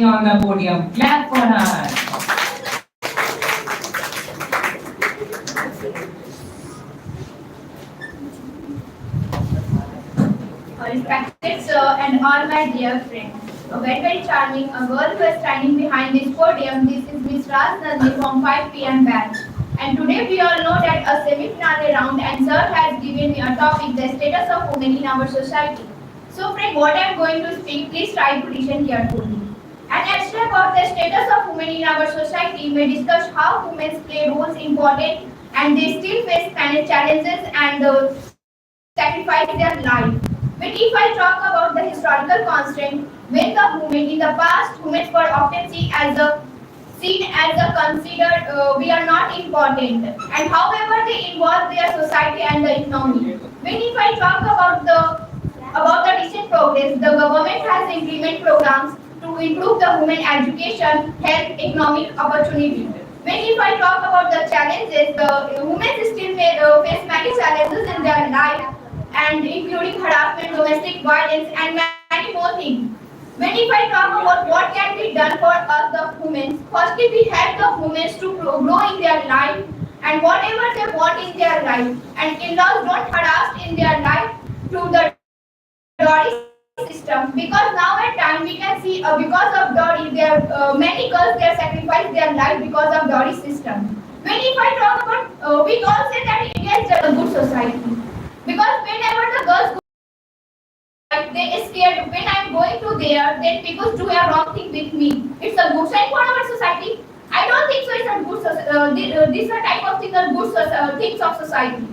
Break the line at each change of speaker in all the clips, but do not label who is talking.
on the podium. Clap for her.
Respected sir and all my dear friends. A very charming, a girl who is standing behind this podium. This is Miss Raj Nandini from 5 p.m. batch. And today we all know that a semi-finale round and sir has given me a topic, the status of women in our society. So friend, what I am going to speak, please try to listen carefully. An extra about the status of women in our society may discuss how women play roles important and they still face many challenges and sacrifice their life. But if I talk about the historical constraint, when the women in the past, women were often seen as a considered we are not important, and however they involve their society and the economy. When if I talk about the recent progress, the government has implemented programs to improve the women education, health, economic opportunity. When if I talk about the challenges, the women still face many challenges in their life, and including harassment, domestic violence, and many more things. When if I talk about what can be done for us the women, firstly we help the women to grow in their life and whatever they want in their life, and in-laws don't harass in their life to the dowry system, because now at time we can see because of dowry there many girls they sacrifice their life because of dowry system. When if I talk about we all say that India is a good society, because whenever the girls go, they scared when I'm going to there, then people do a wrong thing with me. It's a good sign for our society. I don't think so. It's a good this type of thing are good things of society,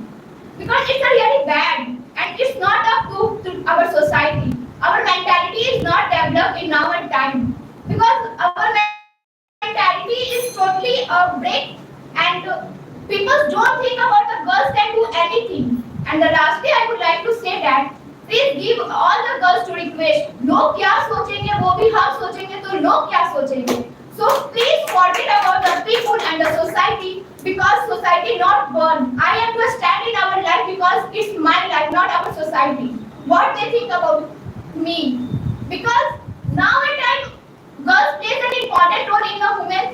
because it's a really bad and it's not up to our society. Our mentality is not developed in our time, because our mentality is totally a break, and people don't think about the girls can do anything. And the lastly, I would like to say that please give all the girls to request. लोग क्या सोचेंगे वो भी हम सोचेंगे तो लोग क्या सोचेंगे. So please forget about the people and the society, because society not born. I am to stand in our life because it's my life, not our society. What they think about me, because now at time girls plays an important role in the women.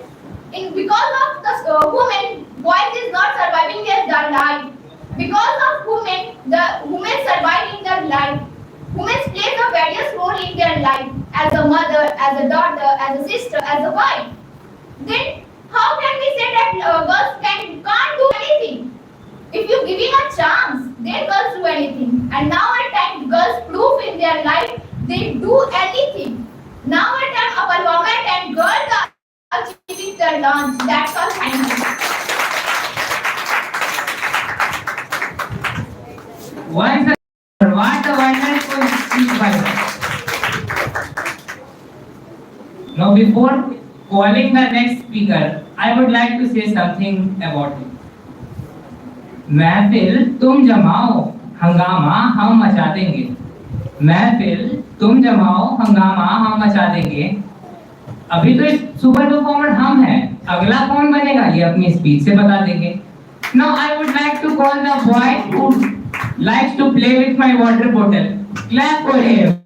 Because of the women, boys is not surviving their life. Because of women, the women survive in their life. Women plays a various role in their life, as a mother, as a daughter, as a sister, as a wife. Then how can we say that girls can't do anything? If you giving a chance, then girls do anything. And now at time girls prove in their life they do anything. Now at time our women and girls are achieving their lunch. That's all. Thank you.
What a wonderful speech by her. Now, before calling the next speaker, I would like to say something about it. महफिल तुम जमाओ हंगामा हम मचा देंगे. महफिल तुम जमाओ हंगामा हम मचा देंगे. अभी तो इस सुपर परफॉर्मर हम हैं, अगला कौन बनेगा ये अपनी स्पीच से बता देंगे. Now I would like to call the boy who likes to play with my water bottle. Clap for him.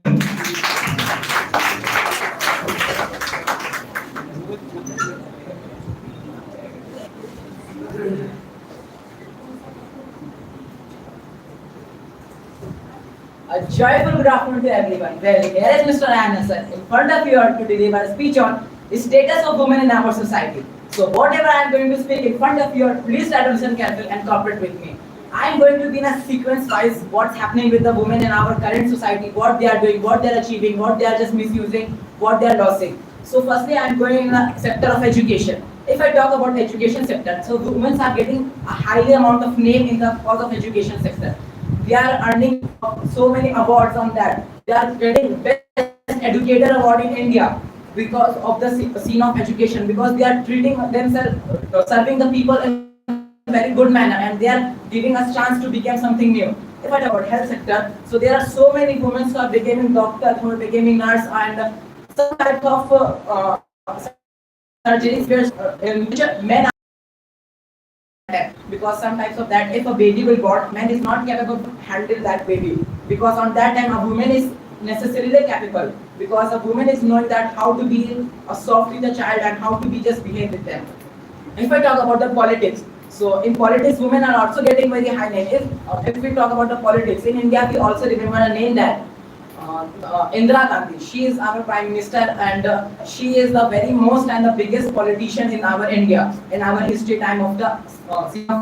A joyful good afternoon to everyone. Well, here is Mr. Anderson in front of you to deliver a speech on the status of women in our society. So whatever I am going to speak in front of you, please try to listen carefully and cooperate with me. I am going to be in a sequence wise what's happening with the women in our current society, what they are doing, what they are achieving, what they are just misusing, what they are losing. So firstly, I am going in the sector of education. If I talk about the education sector, so women are getting a highly amount of name in the cause of education sector. They are earning so many awards on that. They are getting best educator award in India because of the scene of education, because they are treating themselves, serving the people in a very good manner, and they are giving us chance to become something new. If I talk about health sector, so there are so many women who are becoming doctors, who are becoming nurse, and some type of surgeries where in which men are, because some types of that, if a baby will born, man is not capable to handle that baby, because on that time a woman is necessarily capable. because a woman is knowing that how to be a soft with a child and how to be just behave with them. If I talk about the politics, so in politics, women are also getting very high name. If we talk about the politics in India, we also remember a name that Indira Gandhi. She is our prime minister, and she is the very most and the biggest politician in our India in our history time of the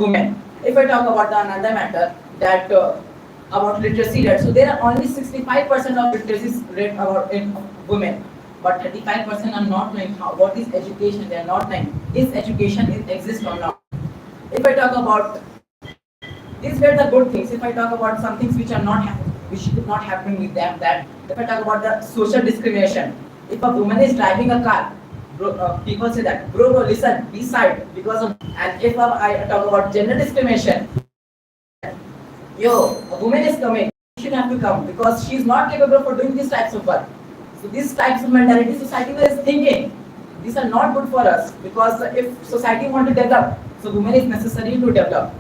women. If I talk about the another matter that about literacy rate, so there are only 65% of literacy rate about in women, but 35% are not knowing what is education. They are not knowing is education exists or not. If I talk about these were the good things. If I talk about some things which are not happening, which is not happening with them, that if I talk about the social discrimination, if a woman is driving a car, people say that, bro, listen, be side because of. And if I talk about gender discrimination, yo, a woman is coming, she should have to come because she is not capable for doing these types of work. So these types of mentality society is thinking, these are not good for us because if society want to develop, so women is necessary to develop.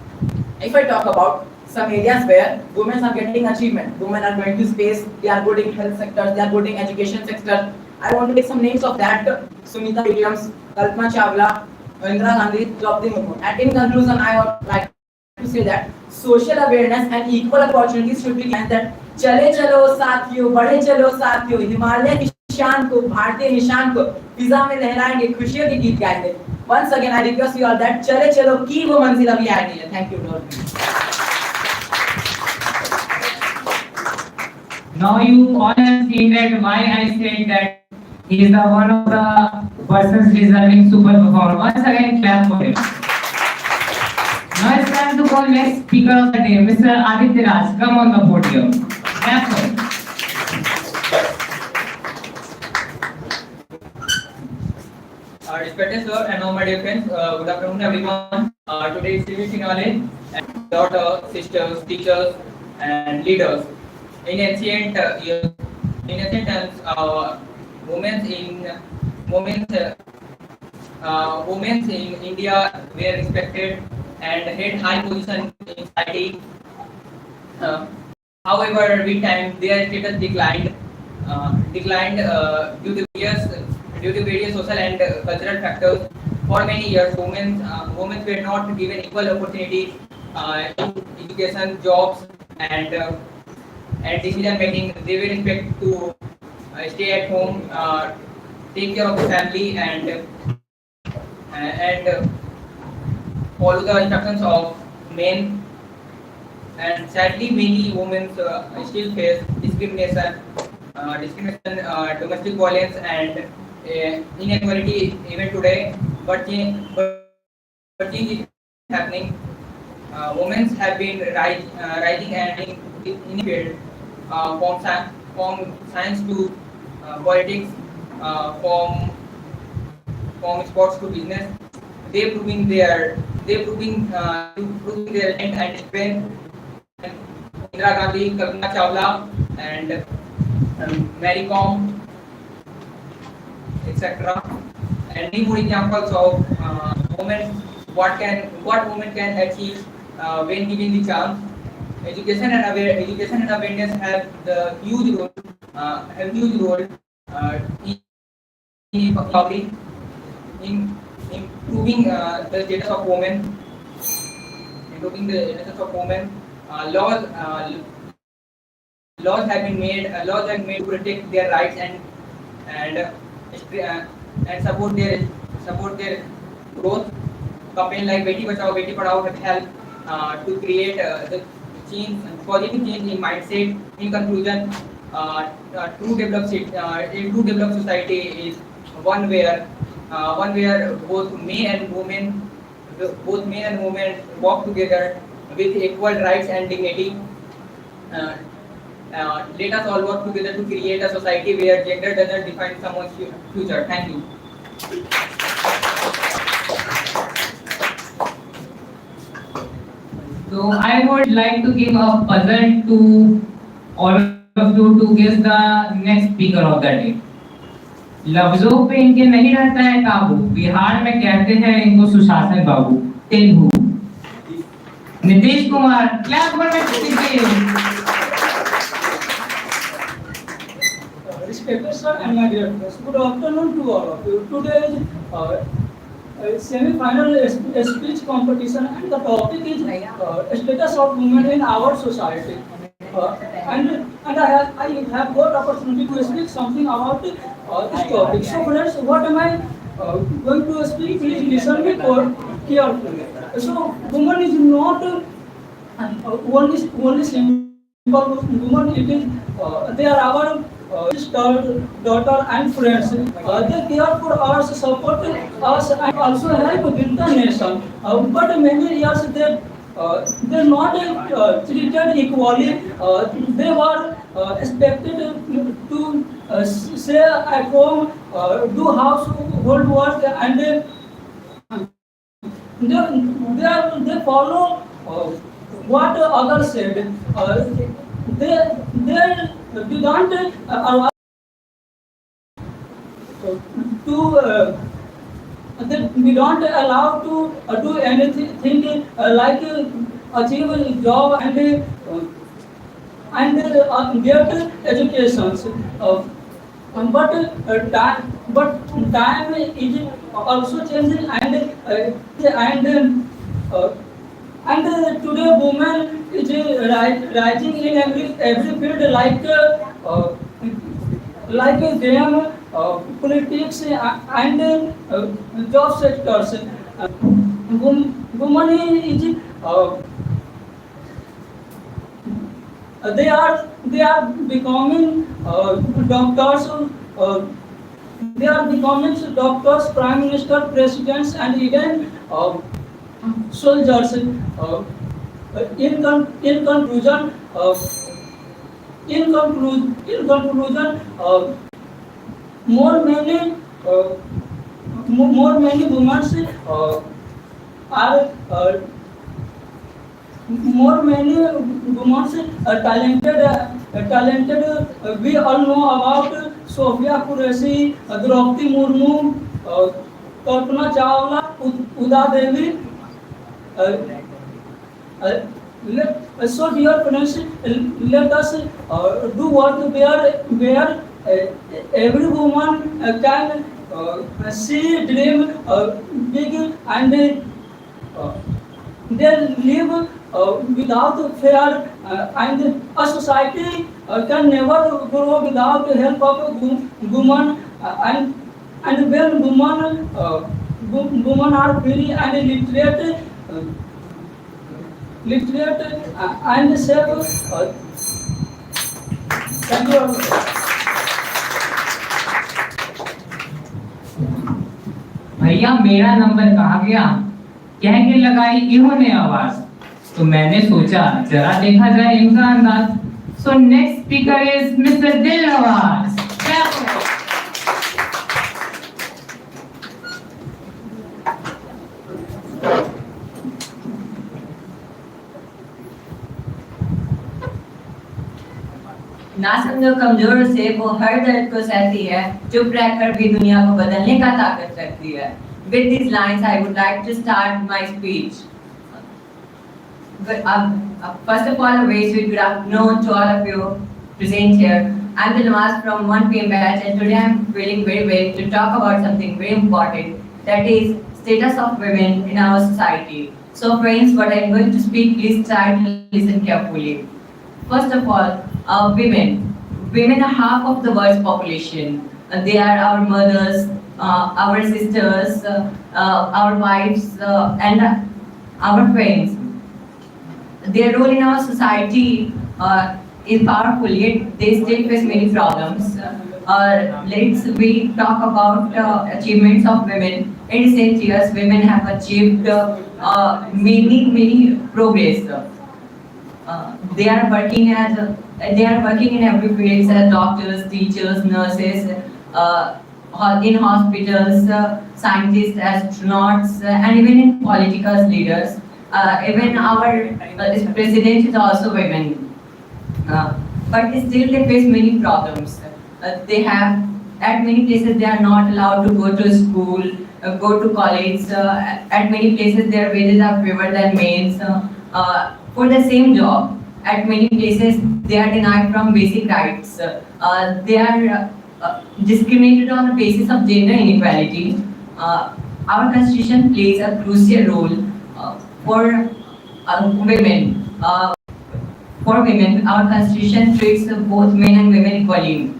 If I talk about some areas where women are getting achievement, women are going to space, they are good in health sector, they are good in education sector. I want to take some names of that: Sunita Williams, Kalpana Chawla, Indira Gandhi, Draupadi Murmu. And in conclusion, I would like to say that social awareness and equal opportunities should be given. That चले चलो साथियों, बढ़े चलो साथियों, हिमालय की शान को, भारतीय निशान को फिजा में लहराएंगे, खुशियों की गीत गाएंगे. Once again, I request you all that चले चलो की वो मंजिल अभी आई नहीं है. Thank you very much.
Now you all have seen that why I said that he is the one of the persons deserving super performer. Once again, clap for him. Now it's time to call next speaker of the day, Mr. Aditya Raj. Come on the podium. Clap for him.
Respected sir and all my dear friends, good afternoon everyone. Today is civic finale, and daughters, sisters, teachers, and leaders. In ancient years, in ancient times, women in India were respected and had high position in society. However, with time, their status declined due to various social and cultural factors. For many years, women were not given equal opportunities in education, jobs, and decision making. They were expected to stay at home, take care of the family, and follow the instructions of men. And sadly, many women still face discrimination, domestic violence, and inequality even today. But change is happening. Women have been rising and in field from science to politics, from sports to business. They proving their talent and strength. Indira Gandhi, Kalpana Chawla, and Mary Kom, etc. And many more examples of women. What women can achieve when given the chance. Education and awareness have the huge role in improving the status of women. Laws have been made to protect their rights and support their growth. Campaign like Beti Bachao, Beti Padhao have helped to create the positive change in mindset. In conclusion, true developed society is one where both men and women walk together with equal rights and dignity. Let us all work together to create a society where gender doesn't define someone's future. Thank you.
So I would like to give a puzzle to all of you to guess the next speaker of the day. लफ्जों पे इनके नहीं रहता है काबू, बिहार में कहते हैं इनको सुशासन बाबू. Telugu Nitish Kumar. Clap for
Inspector sir and my dear friends, good afternoon to all of you. Today is semi-final speech competition and the topic is status of women in our society. And I have got opportunity to speak something about this topic. So friends, what am I going to speak? Please listen me carefully. So woman is not only simple woman. It is they are our sister, daughter, and friends. They care for us, support us, and also help build the nation. But many years they're not treated equally. They were expected to stay at home, do household work, and they follow what others said. They didn't allow to we don't allow to do anything like achieve a job and get educations. But time is also changing and today women is rising in every field like game, politics and job sectors. Women is they are becoming doctors. They are becoming doctors, prime minister, presidents, and even soldiers. In conclusion, more many women are more many women talented. We all know about Sophia Qureshi, Draupadi Murmu, Kalpana Chawla, Uda Devi. So dear friends, let us do work where every woman can see, dream big, and they live without fear. And a society can never grow without the help of a woman. And when women are free and literate and safe. Thank you.
भैया मेरा number कहाँ गया? कह के लगाई इन्होंने आवाज, तो मैंने सोचा जरा देखा जाए इनका अंदाज। So next speaker is mister Dilnawaz.
ना समझो कमजोर से वो हर दर्द को सहती है, चुप रहकर भी दुनिया को बदलने का ताकत रखती है। With these lines, I would like to start my speech. First of all, a very sweet good afternoon to all of you present here. I'm Dilnawaz from 1 PM batch, and today I'm feeling very well to talk about something very important, that is status of women in our society. So friends, what I'm going to speak, please try to listen carefully. First of all, women. Women are half of the world's population. They are our mothers, our sisters, our wives, and our friends. Their role in our society is powerful, yet they still face many problems. We talk about achievements of women. In recent years, women have achieved many progress. They are working in every field as doctors, teachers, nurses, in hospitals, scientists, astronauts, and even in political leaders. Even our president is also women. But still they face many problems. They have, at many places they are not allowed to go to school, go to college. At many places their wages are fewer than males. For the same job, at many places they are denied from basic rights. They are discriminated on the basis of gender inequality. Our constitution plays a crucial role for women. For women, our constitution treats both men and women equally.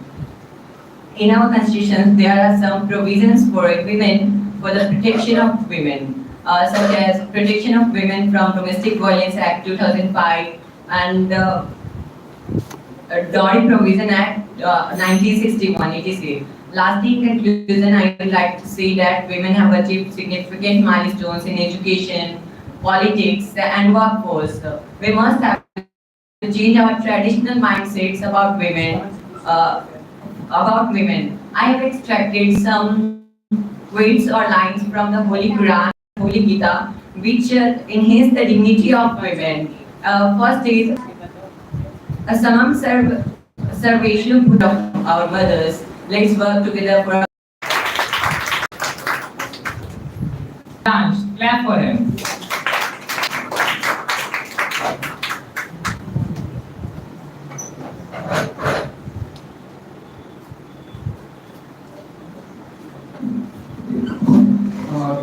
In our constitution, there are some provisions for women for the protection of women, such as Protection of Women from Domestic Violence Act 2005 and Dowry Provision Act 1961, etc. Lastly, in conclusion, I would like to say that women have achieved significant milestones in education, politics, and workforce. We must have to change our traditional mindsets about women. I have extracted some quotes or lines from the Holy Quran, Holy Gita, which enhance the dignity of women. First is a summum salvation of our mothers. Let's work together for
Dance. Clap for him.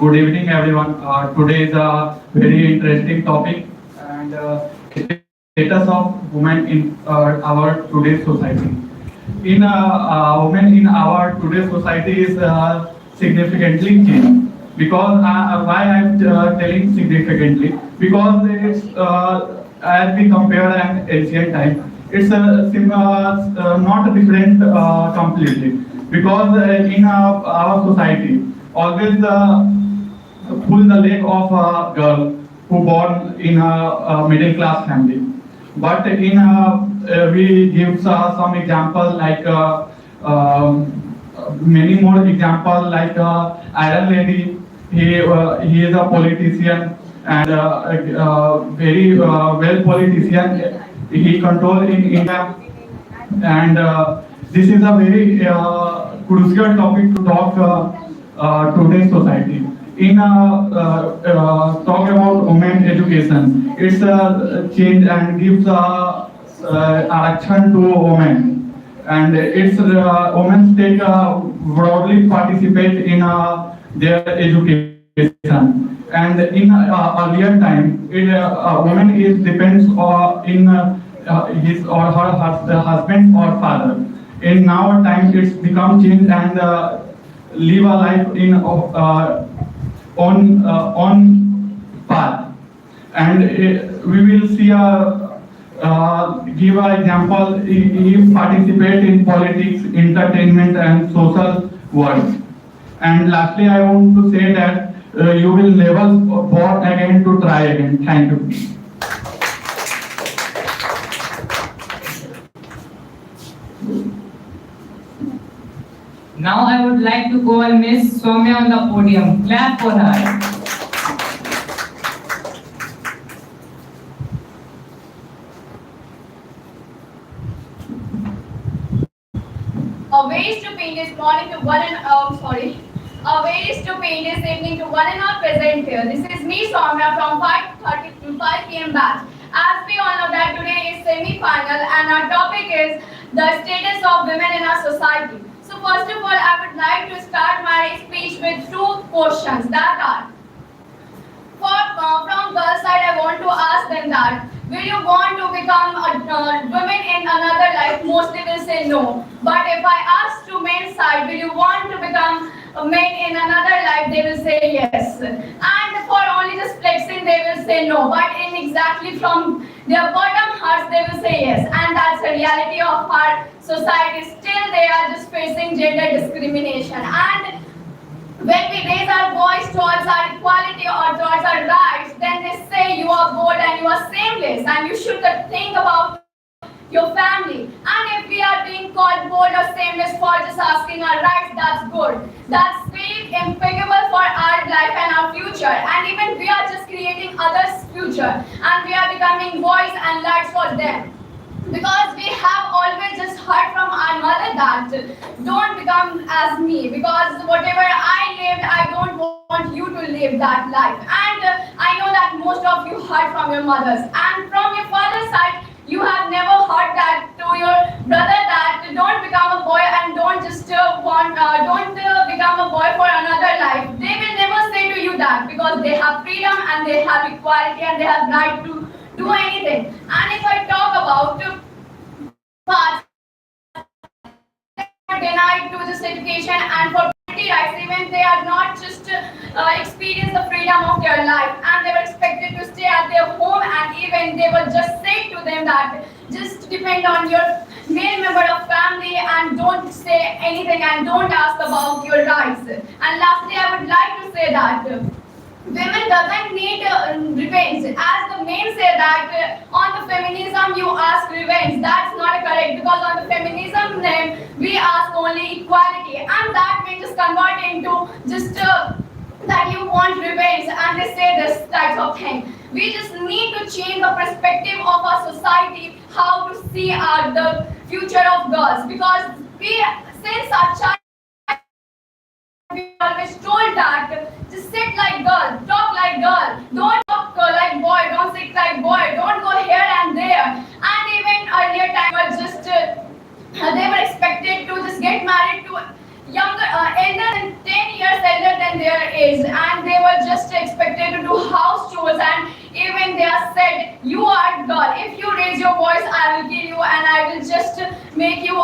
Good evening, everyone. Today is a very interesting topic and status of women in our today's society. Women in our today's society is significantly changed. Because why I'm telling significantly? Because it's as we compare an ancient time, it's not different completely. Because in our society, always pull the leg of a girl who born in a middle class family. But in we give some example like many more example like Iron Lady. He is a politician and very well politician. He control in India, and this is a very crucial topic to talk today's society. In talk about women education, it's a change and gives action to women, and it's women take broadly participate in their education. And in earlier time, woman is depends in his or her husband or father. In now time, it's become changed and live a life in on path. And we will see give an example. He participate in politics, entertainment, and social work. And lastly, I want to say that you will never born again to try again. Thank you.
Now I would like to call Miss Soumya on the podium. Clap for her.
A ways to paint this morning to one and a ways to paint this evening to one and all present here. This is me, Soumya, from 5:30 to 5 p.m. batch. As we all know that today is semi-final and our topic is the status of women in our society. So first of all, I would like to start my speech with two questions that are, from girl side, I want to ask them that, will you want to become a woman in another life? Mostly will say no. But if I ask to men's side, will you want to become a man in another life? They will say yes. And for only just flexing, they will say no. But in exactly from their bottom hearts, they will say yes. And that's the reality of our society. Still, they are just facing gender discrimination. And when we raise our voice towards our equality or towards our rights, then they say you are bold and you are shameless and you should think about your family. And if we are being called bold or shameless for just asking our rights, that's good. That's very impeccable for our life and our future. And even we are just creating others' future and we are becoming voice and lights for them. Because we have always just heard from our mother that don't become as me, because whatever I lived, I don't want you to live that life. And I know that most of you heard from your mothers. And from your father's side, you have never heard that to your brother that don't become a boy and don't just don't become a boy for another life. They will never say to you that because they have freedom and they have equality and they have right to do anything. And if I talk about parts denied to this education and for property rights, even they are not just experience the freedom of their life and they were expected to stay at their home and even they were just say to them that just depend on your male member of family and don't say anything and don't ask about your rights. And lastly, I would like to say that women doesn't need revenge. As the men say that on the feminism you ask revenge. That's not correct because on the feminism name we ask only equality and that may just convert into just that you want revenge and they say this types of thing. We just need to change the perspective of our society how to see the future of girls because we since our child we always told that just sit like girl, talk like girl, don't talk like boy, don't sit like boy, don't go here and there. And even earlier time was just they were expected to just get married to younger, elder than 10 years elder than their age, and they were just expected to do house chores. And even they are said, you are girl. If you raise your voice, I will kill you, and I will just make you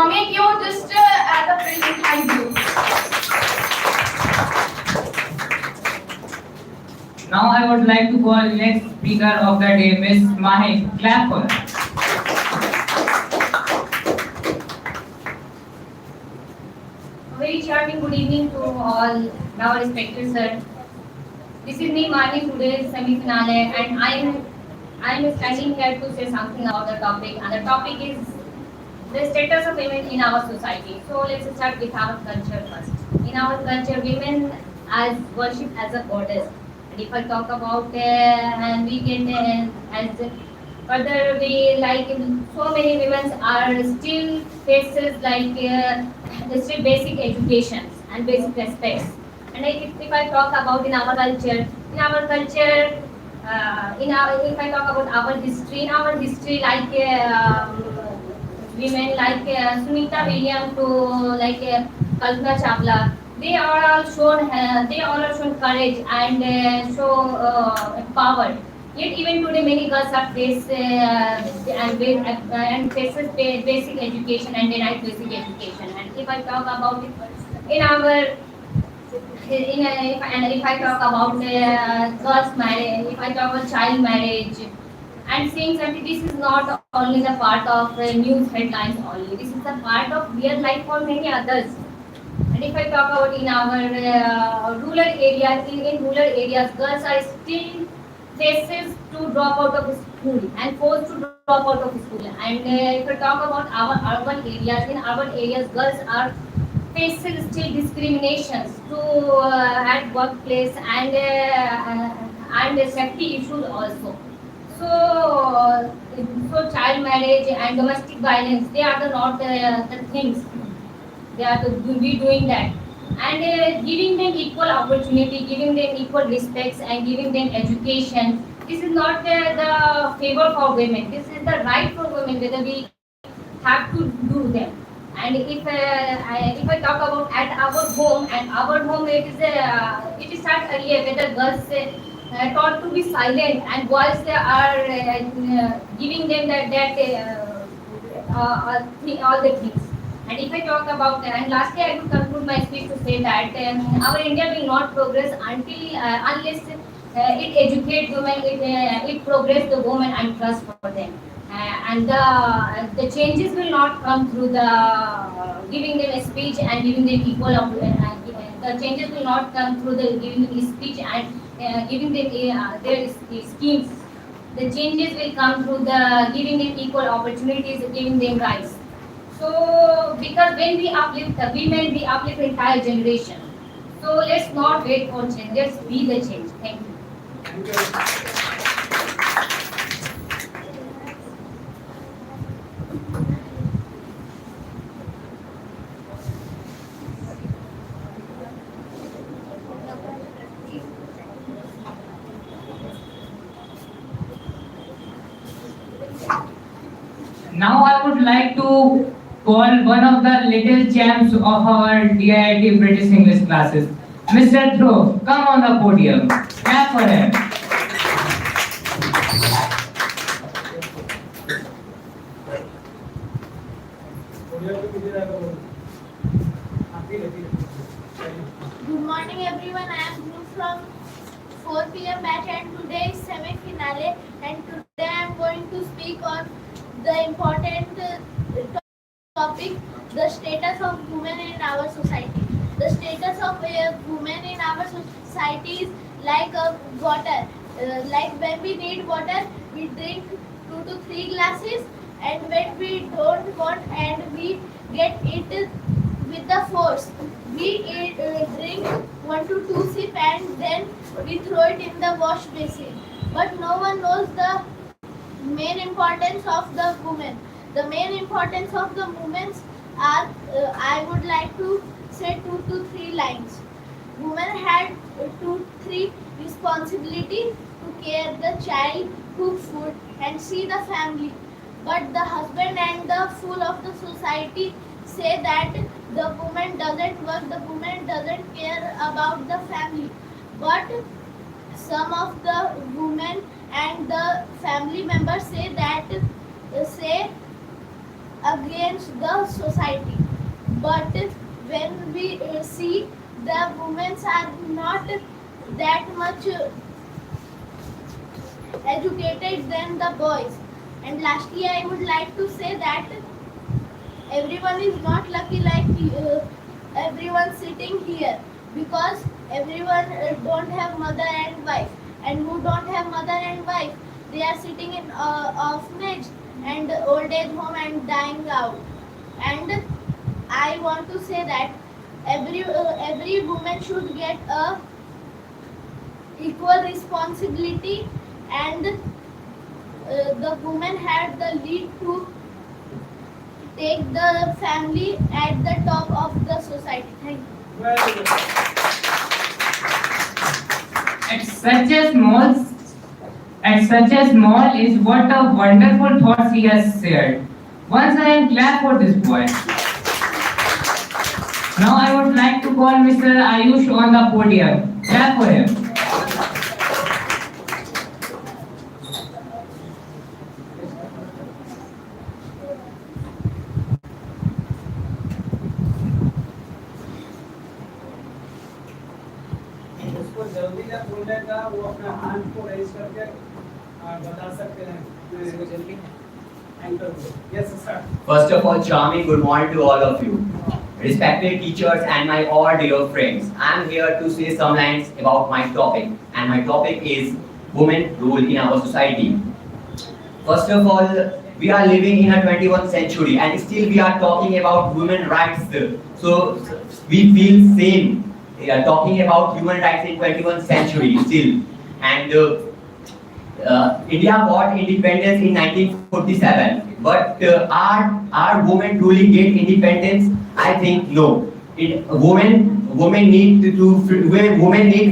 make you just as a prison. Thank you.
Now I would like to call next speaker of the day, Miss Mahi. Clap for her.
A very charming good evening to all our respected sir. This is me Mahi, today's semi-finale, and I am standing here to say something about the topic, and the topic is the status of women in our society. So let's start with our culture first. In our culture, women as worshipped as a goddess. And if I talk about and we get as further we like so many women are still faces like still basic educations and basic respects. And if I talk about in our culture, if I talk about our history like women like Sunita Williams to like Kalpana Chawla, they are all shown courage and show power. Yet even today many girls are faced and faces basic education and denied basic education. And if I talk about it in our if I talk about girls marriage, if I talk about child marriage, and saying that this is not only the part of news headlines only, this is a part of real life for many others. And if I talk about in our rural areas, girls are still faces to drop out of school and forced to drop out of school. And if I talk about our in urban areas, girls are facing still discriminations to at workplace and safety issues also. So child marriage and domestic violence, they are not the things. They are be doing that. And giving them equal opportunity, giving them equal respects and giving them education. This is not the favor for women. This is the right for women, whether we have to do them. And if I talk about at our home it is start earlier whether girls taught to be silent and boys are giving them all the things. And if I talk about and lastly I would conclude my speech to say that our India will not progress until unless it educates women, it progress the women and trust for them. And the changes will not come through the giving them a speech and giving them equal the changes will not come through the giving them speech and giving them their schemes. The changes will come through the giving them equal opportunities, giving them rights. So because when we uplift the women, we uplift the entire generation. So let's not wait for change, let's be the change. Thank you.
Thank you.
Now I would like to call one of the little champs of our DIIT British English classes, Mr. Dhruv. Come on the podium. Clap for him.
Good morning everyone, I am Dhruv from 4 p.m. batch and today is semi-finale and today I am going to speak on the important topic, the status of women in our society. The status of women in our society is like water. Like when we need water, we drink 2 to 3 glasses, and when we don't want and we get it with the force, we drink 1 to 2 sip and then we throw it in the wash basin. But no one knows the main importance of the women. The main importance of the women are, I would like to say 2 to 3 lines. Women had 2-3 responsibility to care the child, cook food and see the family. But the husband and the fool of the society say that the woman doesn't work, the woman doesn't care about the family. But some of the women and the family members say that say against the society. But when we see the women are not that much educated than the boys. And lastly, I would like to say that everyone is not lucky like everyone sitting here, because everyone don't have mother and wife, and who don't have mother and wife, they are sitting in orphanage and old age home and dying out. And I want to say that every woman should get a equal responsibility, and the woman had the lead to take the family at the top of the society. Thank you.
At such a small is what a wonderful thoughts he has shared. Once I am glad for this boy. Now I would like to call Mr. Ayush on the podium. Clap for him.
उसको जल्दी जब बोलने का वो अपना हाथ को raise करके बता सकते हैं इसको जल्दी एंकर को yes sir
First of all, charming good morning to all of you. Respected teachers and my all dear friends, I am here to say some lines about my topic, and my topic is women's role in our society. First of all, we are living in a 21st century and still we are talking about women rights. So we feel same talking about human rights in 21st century still. And India got independence in 1947, but are women truly get independence? I think no. Women need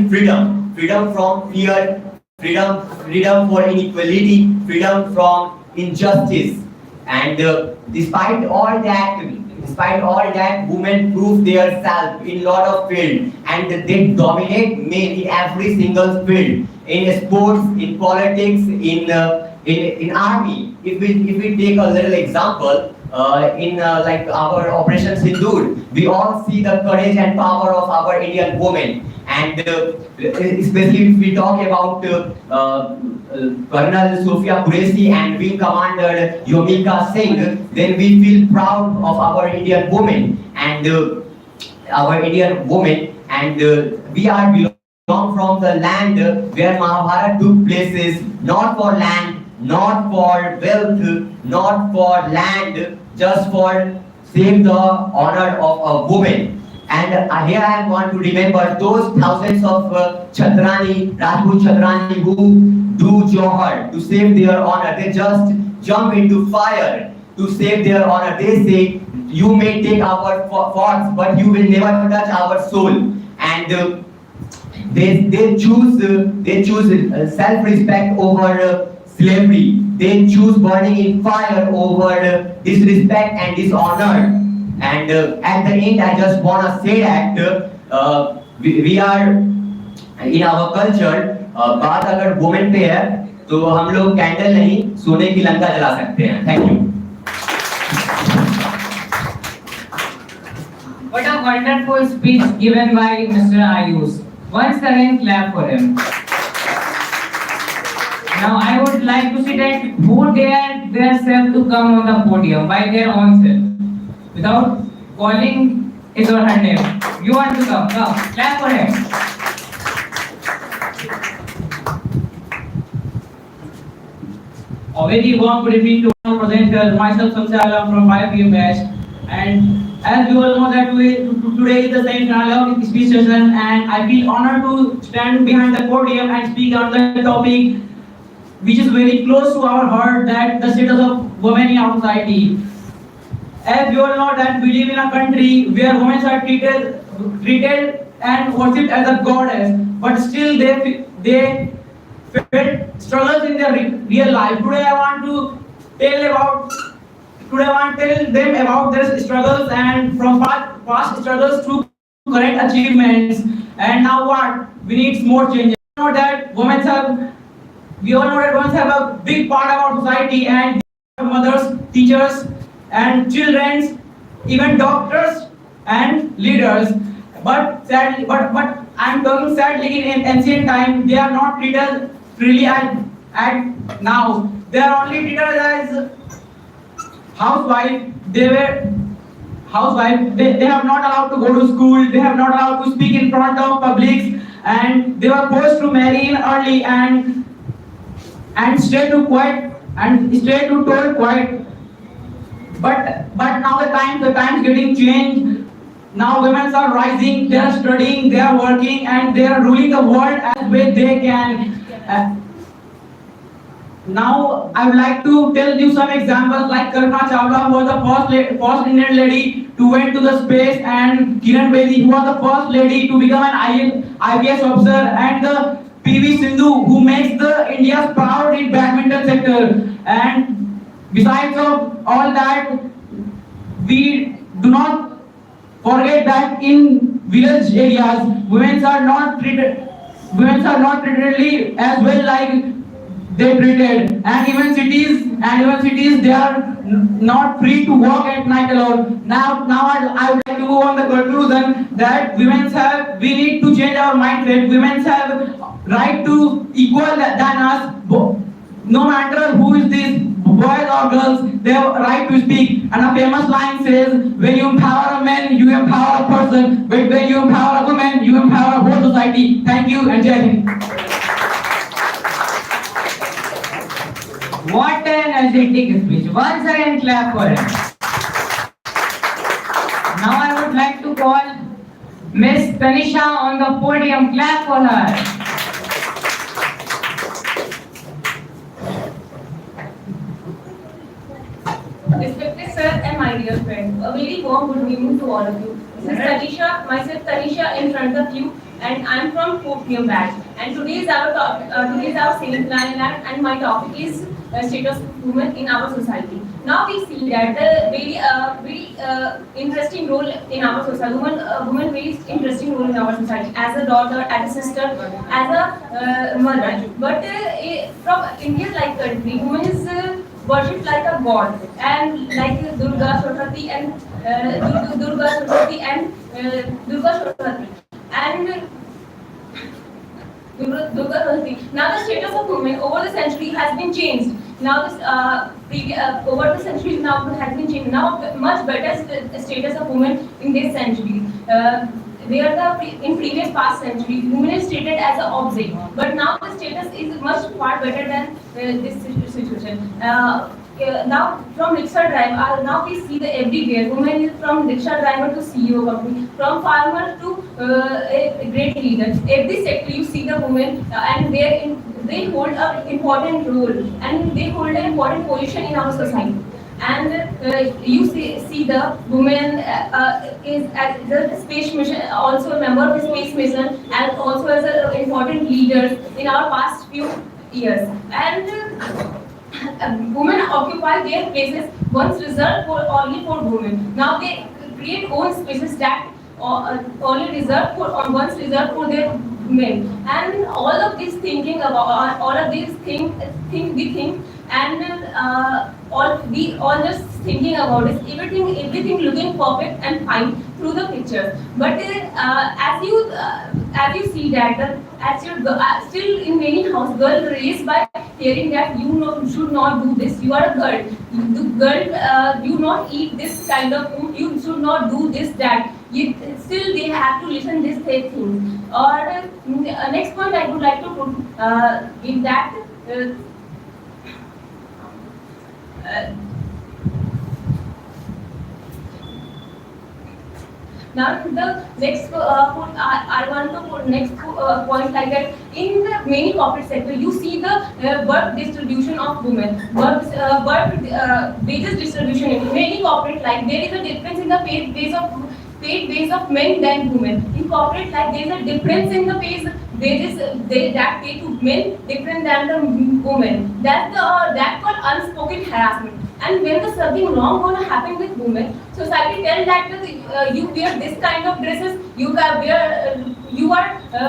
freedom from fear, freedom for inequality, freedom from injustice. And despite all that, women prove their self in lot of field, and they dominate men in every single field, in sports, in politics, in army. If we take a little example, in like our Operation Sindoor, we all see the courage and power of our Indian women. And especially if we talk about Colonel Sophia Qureshi and Wing Commander Yomika Singh, then we feel proud of our Indian women and we are belong from the land where Mahabharata took places, not for land, not for wealth, not for land, just for save the honor of a woman. And here I want to remember those thousands of Rajput Chatrani who do Johar to save their honor. They just jump into fire to save their honor. They say, you may take our forts, but you will never touch our soul. And they choose self-respect over slavery. they choose burning in fire over disrespect and dishonor. And at the end, I just wanna say that we are in our culture. बात अगर women पे है तो हम लोग candle नहीं सोने की लंका जला सकते हैं. Thank you.
What a wonderful speech given by Mr. Ayush. Once again, clap for him. Now, I would like to see that who dared themselves to come on the podium by their own self, without calling his or her name. You want to come? Come, clap for him.
A very warm good evening to all presenters. Myself, Samsala from 5 PM batch. And as you all know that today is the same dialogue speech session, and I feel honored to stand behind the podium and speak on the topic which is very close to our heart, that the status of women in our society. As you all know that we live in a country where women are treated and worshipped as a goddess, but still they felt struggles in their real life. Today I want to tell them about their struggles, and from past struggles to current achievements. And now what? We need more changes. We all know that women have a big part of our society, and mothers, teachers, and children, even doctors and leaders. But sadly, but I'm talking sadly, in ancient time, they are not treated freely at now. They are only treated as housewife. They were housewife. They have not allowed to go to school. They have not allowed to speak in front of publics, and they were forced to marry in early and stay to toil quiet. But now the times getting changed. Now women are rising. They are studying. They are working, and they are ruling the world as way they can. Now I would like to tell you some examples, like Kalpana Chawla, who was the first Indian lady to went to the space, and Kiran Bedi, who was the first lady to become an IPS officer, and the PV Sindhu, who makes the India's proud in badminton sector. And besides of all that, we do not forget that in village areas, women are not treated as well like they treated, and even cities they are not free to walk at night alone. Now I would like to go on the conclusion that we need to change our mindset. Women have right to equal than us. No matter who is this, boys or girls, they have right to speak. And a famous line says, when you empower a man, you empower a person. But when you empower a woman, you empower a whole society. Thank you, and Jai Hind.
What an energetic speech. Once again, clap for him. Now I would like to call Miss Tanisha on the podium. Clap for her.
Respected sir and my dear friend, a very warm good evening to all of you. This is myself Tanisha in front of you, and I am from 4 PM batch. And today's our same line, and my topic is status of women in our society. Now we see that the very interesting role in our society. Women very interesting role in our society as a daughter, as a sister, as a mother. But from India's like country, women is worshipped like a god, and like Durga Saraswati and Durga Saraswati and Durga Saraswati. Now the status of women over the century has been changed. Now this over the centuries now has been changed. Now much better status of women in this century. In previous past century, women is treated as an object, but now the status is much far better than this situation. Now from rickshaw driver, now we see the everywhere. Women is from rickshaw driver to CEO company, from farmer to a great leader. Every sector you see the women, and they hold an important role, and they hold an important position in our society. And you see the woman is as the space mission, also a member of the space mission, and also as an important leader in our past few years. And women occupy their places once reserved for only for women. Now they create own spaces that only reserved for once reserved for their men. And all of this thinking about all of these think we think and all we all just thinking about is everything looking perfect and fine through the picture. But as you see that as your still in many house girl raised by hearing that should not do this, you are a girl, the girl you not eat this kind of food, you should not do this that, yet still they have to listen this things. Or next point I would like to put in that now the next I want to put next point like that in the many corporate sector you see the work distribution of women, work wages distribution in many corporate like there is a difference in the paid base of men than women. In corporate life, there is a difference in the wages that pay to men different than the women. That's called unspoken harassment. And when the something wrong gonna happen with women, society tells that you wear this kind of dresses, you are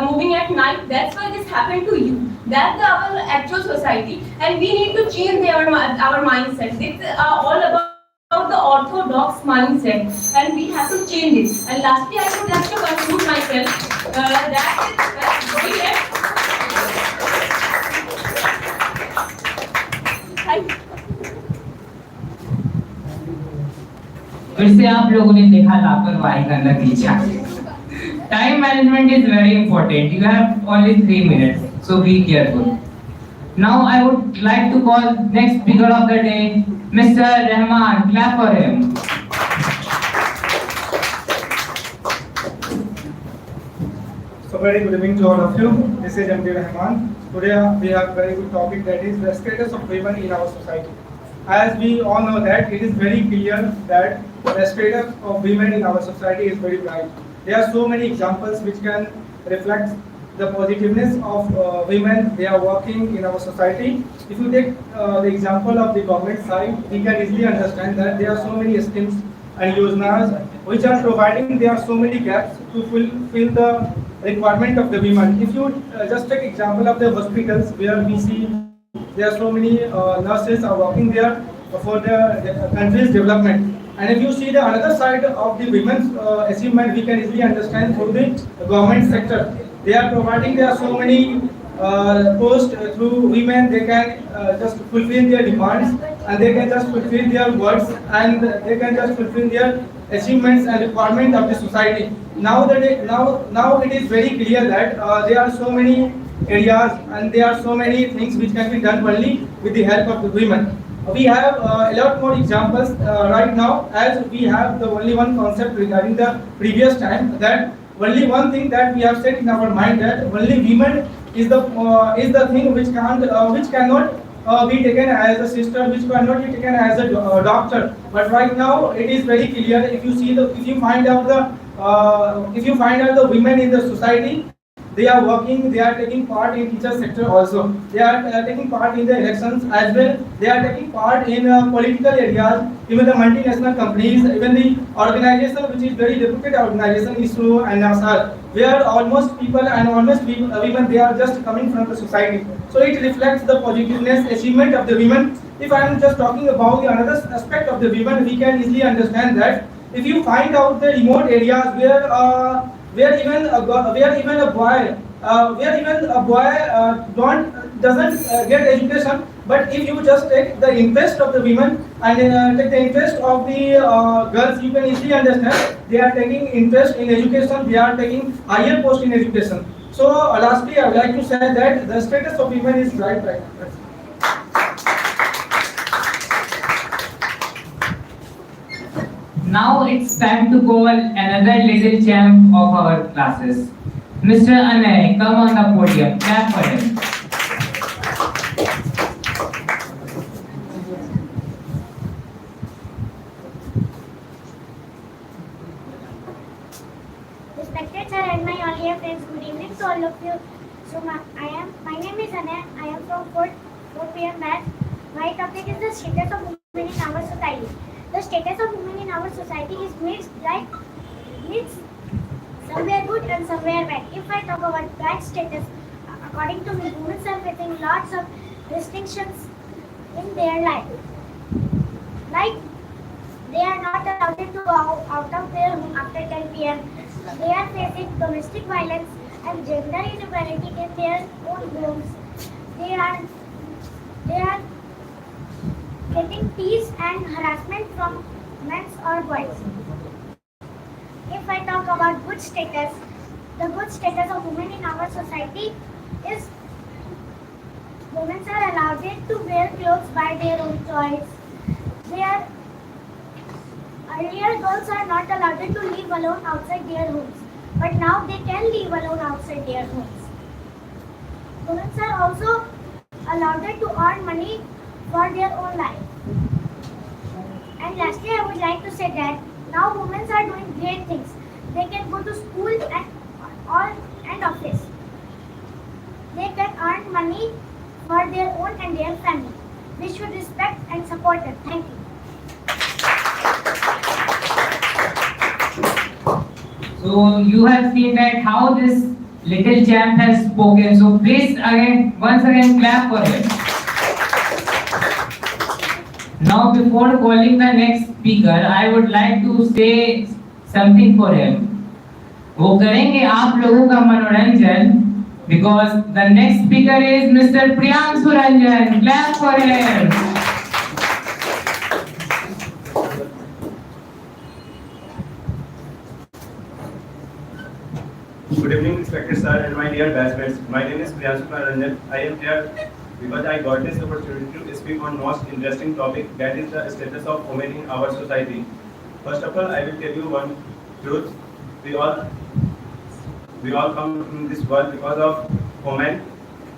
moving at night. That's why this happened to you. That's our actual society, and we need to change our mindset. It's all about the orthodox mindset, and we have to change it. And lastly, I would like to conclude myself Thank you.
फिर से आप लोगों ने देखा लापरवाही का नतीजा. Time management is very important. You have only 3 minutes, so be careful. Now I would like to call next speaker of the day, Mr. Rahman. Clap for him.
So very good evening to all of you. This is MD Rahman. Today we have a very good topic, that is the status of women in our society. As we all know that it is very clear that the status of women in our society is very bright. There are so many examples which can reflect the positiveness of women. They are working in our society. If you take the example of the government side, we can easily understand that there are so many schemes and yojnas which are providing. There are so many gaps to fulfill the requirement of the women. If you just take example of the hospitals, where we see there are so many nurses are working there for the country's development. And if you see the another side of the women's achievement, we can easily understand through the government sector. They are providing, there are so many posts through women. They can just fulfill their demands, and they can just fulfill their words, and they can just fulfill their achievements and requirement of the society. Now it is very clear that there are so many areas and there are so many things which can be done only with the help of the women. We have a lot more examples right now, as we have the only one concept regarding the previous time, that only one thing that we have set in our mind, that only women is the thing which cannot be taken as a sister, which cannot be taken as a doctor. But right now it is very clear. If you find out the women in the society, they are working, they are taking part in teacher sector also. They are taking part in the elections as well. They are taking part in political areas, even the multinational companies, even the organization which is very reputed organization, ISRO and NASA, where almost women, they are just coming from the society. So it reflects the positiveness achievement of the women. If I am just talking about the another aspect of the women, we can easily understand that if you find out the remote areas where even a boy doesn't get education, but if you just take the interest of the women and take the interest of the girls, you can easily understand they are taking interest in education, they are taking higher post in education. So lastly, I would like to say that the status of women is right now.
Now it's time to call another little champ of our classes. Mr. Anay, come on the podium. Clap for him.
Respected sir and my all dear friends, good evening to all of you. So my name is Anay. I am from 4 p.m. batch. My topic is the status of women in our society. The status of women in our society is mixed, somewhere good and somewhere bad. If I talk about bad status, according to me, women are facing lots of restrictions in their life. Like they are not allowed to go out of their home after 10 p.m. They are facing domestic violence and gender inequality in their own homes. They are getting teased and harassment from men or boys. If I talk about good status, the good status of women in our society is women are allowed to wear clothes by their own choice. Earlier girls are not allowed to live alone outside their homes, but now they can live alone outside their homes. Women are also allowed to earn money for their own life. And lastly, I would like to say that now women are doing great things. They can go to school and office. They can earn money for their own and their family. We should respect and support them. Thank you.
So you have seen that how this little champ has spoken. So please once again clap for him. Now before calling the next speaker, I would like to say something for him. वो करेंगे आप लोगों का मनोरंजन because the next speaker is Mr. Priyanshu Ranjan. Clap for him.
Good evening, respected sir and my dear batchmates. My name is Priyanshu Ranjan. I am here because I got this opportunity to speak on most interesting topic, that is the status of women in our society. First of all, I will tell you one truth. We all come in this world because of women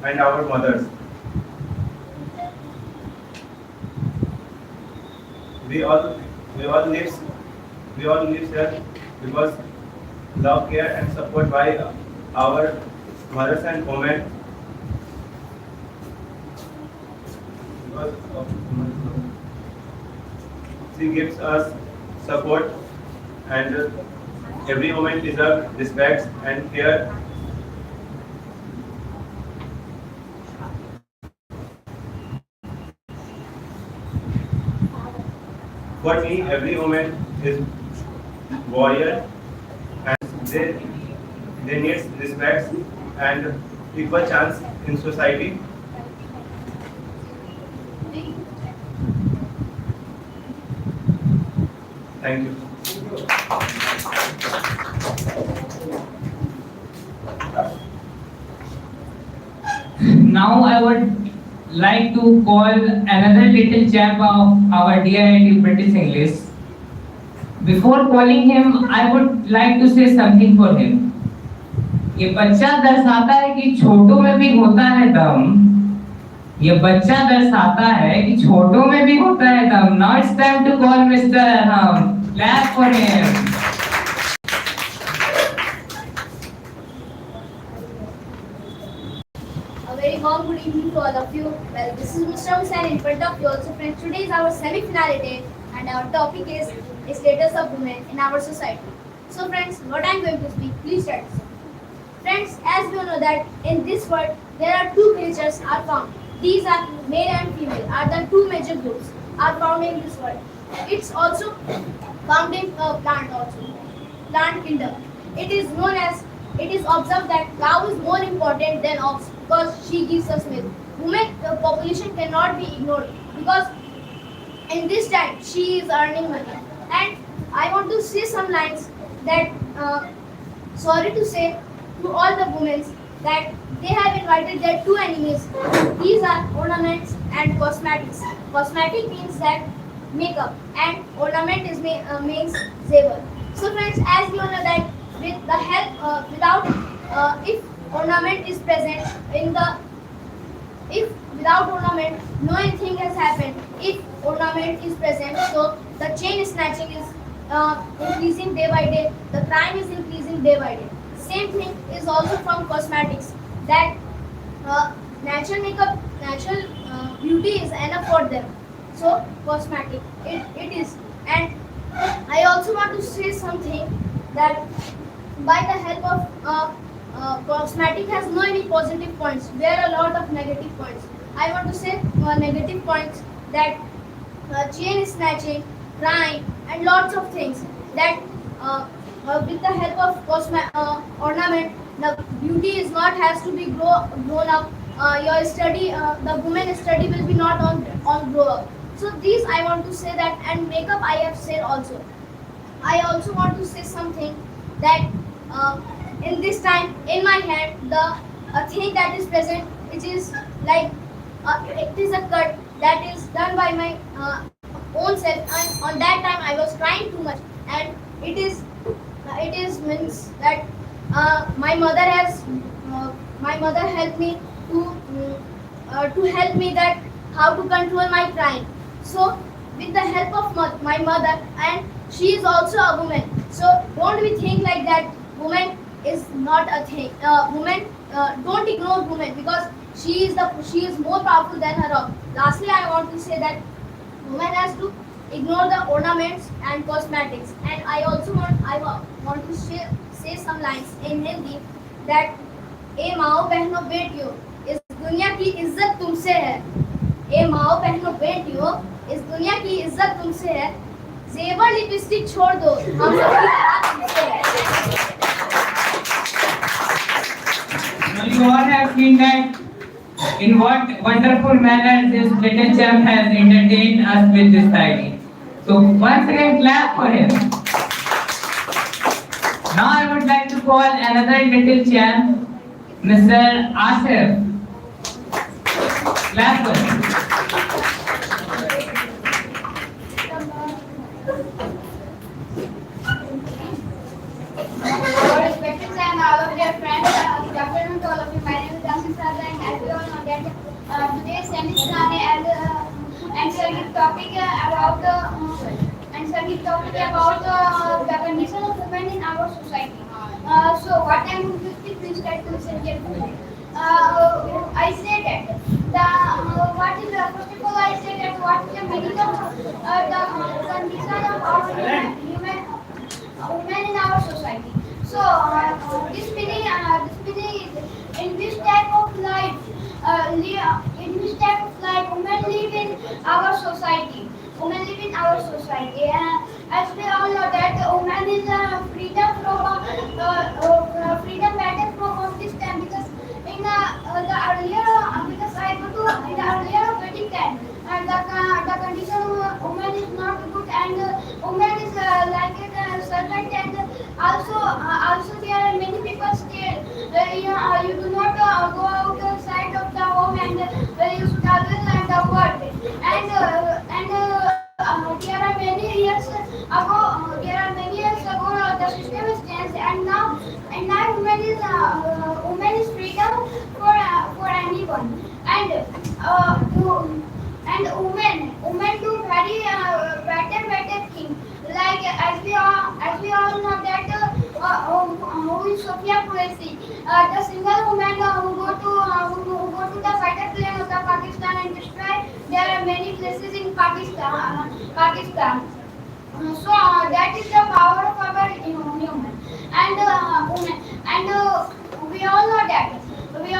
and our mothers. We all live here because love, care and support by our mothers and women. Because of she gives us support, and every woman deserves respect and care. For me, every woman is warrior, and they need respect and equal chance in society. Thank you.
Now I would like to call another little chap of our DIIT British English. Before calling him, I would like to say something for him. ये बच्चा दर्शाता है कि छोटों में भी होता है दम. ये बच्चा दर्शाता है कि छोटों में भी होता है दम. Now it's time to call Mr. Arham. Clap for him.
A very warm good evening to all of you. Well, this is Mr. Hussain in front of you also, friends. Today is our semi-finale day and our topic is the status of women in our society. So friends, what I am going to speak, please try to listen. Friends, as we all know that in this world, there are two creatures are found. These are male and female, are the two major groups are found in this world. It's also found in plant also, plant kingdom. It is observed that cow is more important than ox because she gives us milk. Women population cannot be ignored because in this time she is earning money. And I want to say some lines that sorry to say to all the women that they have invited their two enemies. These are ornaments and cosmetics. Cosmetic means that makeup and ornament is means zebra. So friends, as we all know that with the help if ornament is present if without ornament no anything has happened. If ornament is present, so the chain snatching is increasing day by day, the crime is increasing day by day. Same thing is also from cosmetics, that natural makeup
natural beauty is enough for them. So cosmetic, it is. And I also want to say something that by the help of cosmetic has no any positive points. There are a lot of negative points. I want to say negative points that chain snatching, crime, and lots of things that with the help of ornament, the beauty is not has to be grown up. Your study, the woman study will be not on grow up. So these I want to say that, and makeup I have said also. I also want to say something that in this time in my hand the thing that is present, which is like it is a cut that is done by my own self, and on that time I was crying too much, and it is means that my mother helped me to help me that how to control my crying. So with the help of my mother, and she is also a woman, so don't we think like that woman is not a thing. Woman, don't ignore woman, because she is more powerful than her own. Lastly, I want to say that woman has to ignore the ornaments and cosmetics. And I also want to say some lines in Hindi that ए माओ बहनों बेटियों, इस दुनिया की इज्जत तुमसे है. ए माओ बहनों बेटियों, इस दुनिया की इज्जत तुमसे है. जेवर लिपस्टिक छोड़ दो, हम सबकी बात तुमसे है.
You all have seen that in what wonderful manner this little champ has entertained us with this idea. So once again clap for him. Now I would like to call another little champ, Mr. Asif. Clap for him.
Respected sir and all of dear friends, good afternoon to all of you. My name is Asif Sarda, and as we all know that today's seminar and sir his topic about the condition of women in our society. So what I am going to speak, please try to listen carefully. I say that what is first of all I say that what is the meaning of the condition of our women in our society. So this meaning is in this type of life, women live in our society. Women live in our society. As we all know that woman is freedom better from this time, because in the earlier wedding time, the condition of woman is not good, and woman is like a servant, and also there are many people still you do not go outside of the home, and you should always learn the word, and there are many years ago the system is changed, and now woman is freedom for anyone, and women do very better thing, like as we all know that who is Sophia Qureshi, the single woman who go to the fighter plane of the Pakistan and destroy. There are many places in Pakistan. So that is the power of our human, and women, and we all know that we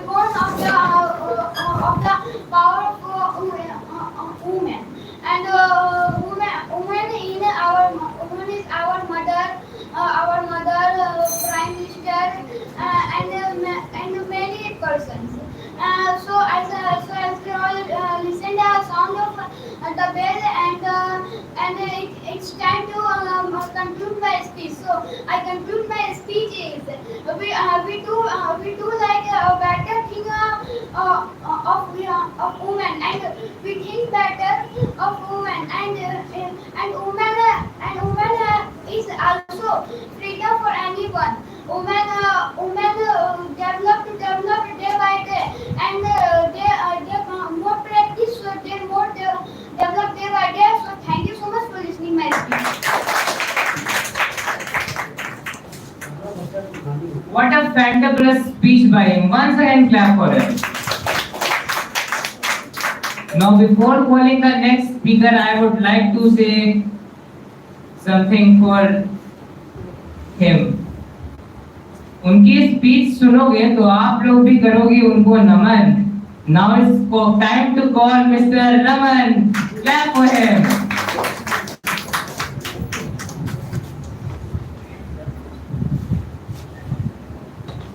born of the power of women, and woman is our mother, prime minister, and many persons. So as we all listen the sound of the bell, and it's time to conclude my speech. So I conclude my speech is we do like a better thing of women, and we think better of women, and women is also freedom for anyone. Women develop day by day, and they more practice, so they more develop day by day. So thank you so much for listening my speech.
What a fantabulous speech by him. Once again clap for him. Now, before calling the next speaker, I would like to say something for him. उनकी speech सुनोगे तो आप लोग भी करोगे उनको नमन. Now it's time to call Mr. Raman. Clap for him.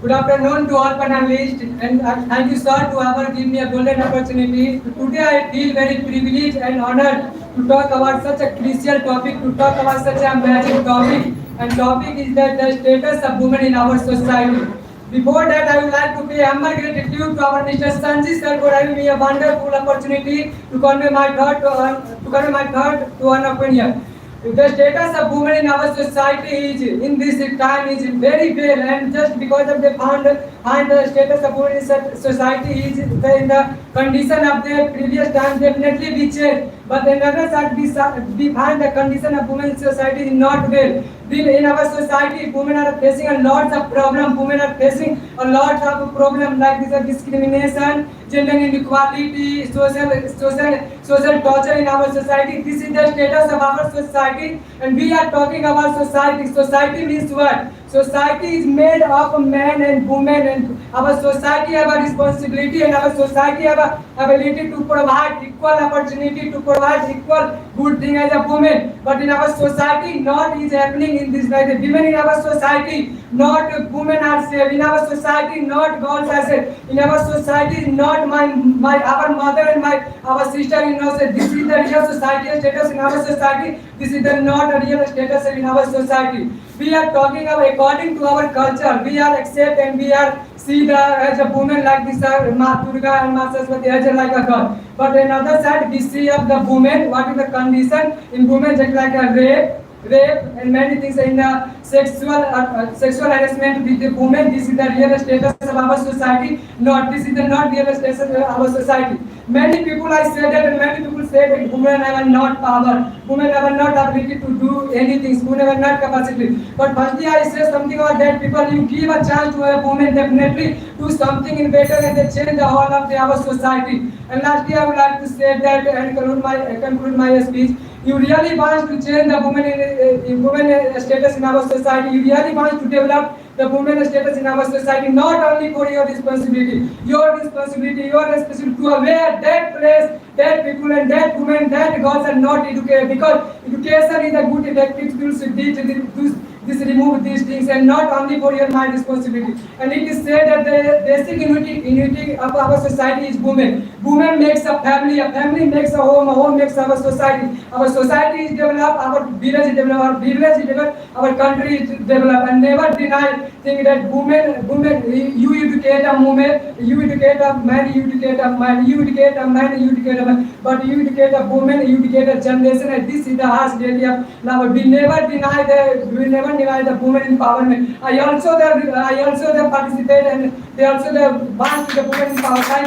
Good afternoon to all panelists, and thank you, sir, to ever give me a golden opportunity. Today I feel very privileged and honored to talk about such a crucial topic, to talk about such a magic topic, and topic is that the status of women in our society. Before that, I would like to pay humble gratitude to our Mr. Sanji sir for having me a wonderful opportunity to convey my thought to an opinion. The status of women in our society is in this time is very well, and just because of the find the status of women in society is in the condition of the previous time definitely we change. But another side we find the condition of women in society is not well. In our society, women are facing a lot of problems. Women are facing a lot of problems like this discrimination, gender inequality, social torture in our society. This is the status of our society, and we are talking about society. Society means what? Society is made of men and women, and our society have a responsibility, and our society have a ability to provide equal opportunity, to provide equal good thing as a woman. But in our society, not is happening in this way. The women in our society, not women are safe. In our society, not girls are safe. In our society, not our mother and our sister in law. This is the real society status in our society. This is the not a real status in our society. We are talking about according to our culture. We are accept and we are see the as a woman like this Ma Durga and Ma Saraswati as like a god. But another side we see of the woman. What is the condition in women just like a rape and many things in the sexual harassment with the women. This is the real status of our society. Not this is the not real status of our society. Many people I say that, and many people say that women have not power, women have not ability to do anything, women have not capacity. But firstly I say something about that. People, you give a chance to a woman, definitely do something in better and they change the whole of our society. And lastly I would like to say that and conclude my speech. You really want to change the women status in our society. You really want to develop the women status in our society, not only for your responsibility to aware that place, that people and that women, that girls are not educated, because education is a good effective tool to remove these things, and not only for your mind responsibility. And it is said that the basic unity of our society is women. Women makes a family makes a home makes our society. Our society is developed, our village is developed, our country is developed, and never deny think that women, you educate a woman, you educate a man, you educate a man, you educate a man, you educate a man, but you educate a woman, you educate a generation, and this is the harsh reality of now. We never deny the women empowerment. I also participate, and they also want the women empowerment.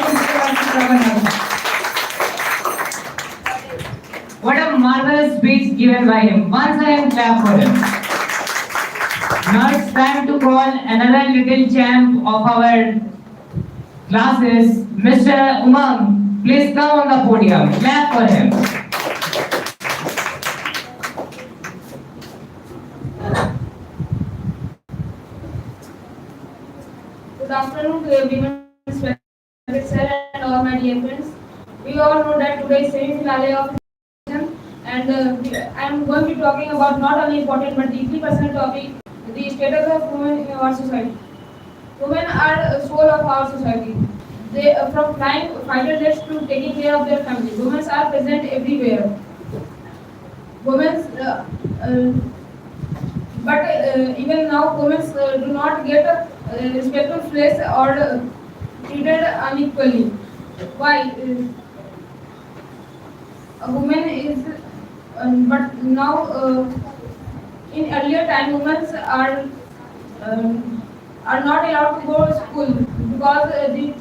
What a marvelous speech given by him. Once again, clap for him. Now it's time to call another little champ of our classes, Mr. Umang. Please come on the podium. Clap for him.
Good afternoon to everyone, respected sir and all my dear friends. We all know that today is semi-finale of and I am going to be talking about not only important but deeply personal topic, the status of women in our society. Women are the soul of our society. They, from fighter jets to taking care of their family, women are present everywhere. Even now, women do not get a respectful place or treated unequally. Why? A woman is, but now in earlier time, women are not allowed to go to school because the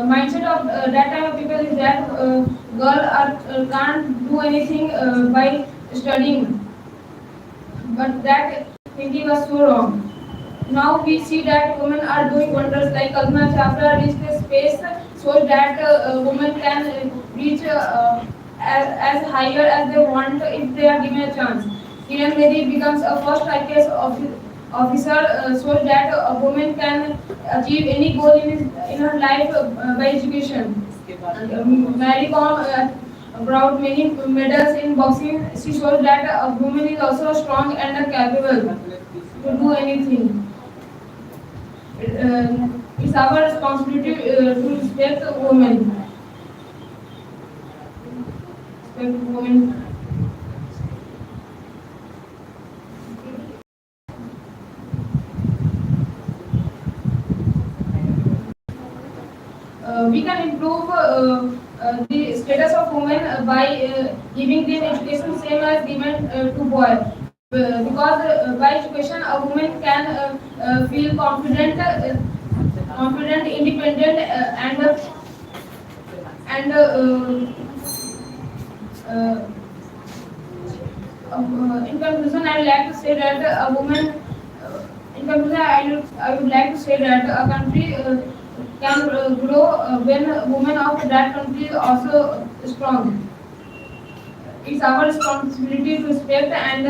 mindset of that time of people is that girl can't do anything by studying. But that thinking was so wrong. now we see that women are doing wonders, like Kalpana Chawla reached the space so that women can reach as higher as they want if they are given a chance. Kiran Bedi becomes a first IPS officer so that a woman can achieve any goal in her life by education. Mary Kom brought many medals in boxing. She shows that a woman is also strong and capable to do anything. It's our responsibility to respect women. Respect women. We can improve the status of women by giving them education same as given to boys. Because by education a woman can feel confident, independent, and in conclusion, I would like to say that a woman. In conclusion, I would like to say that a country can grow when women of that country is also strong. It's our responsibility to respect and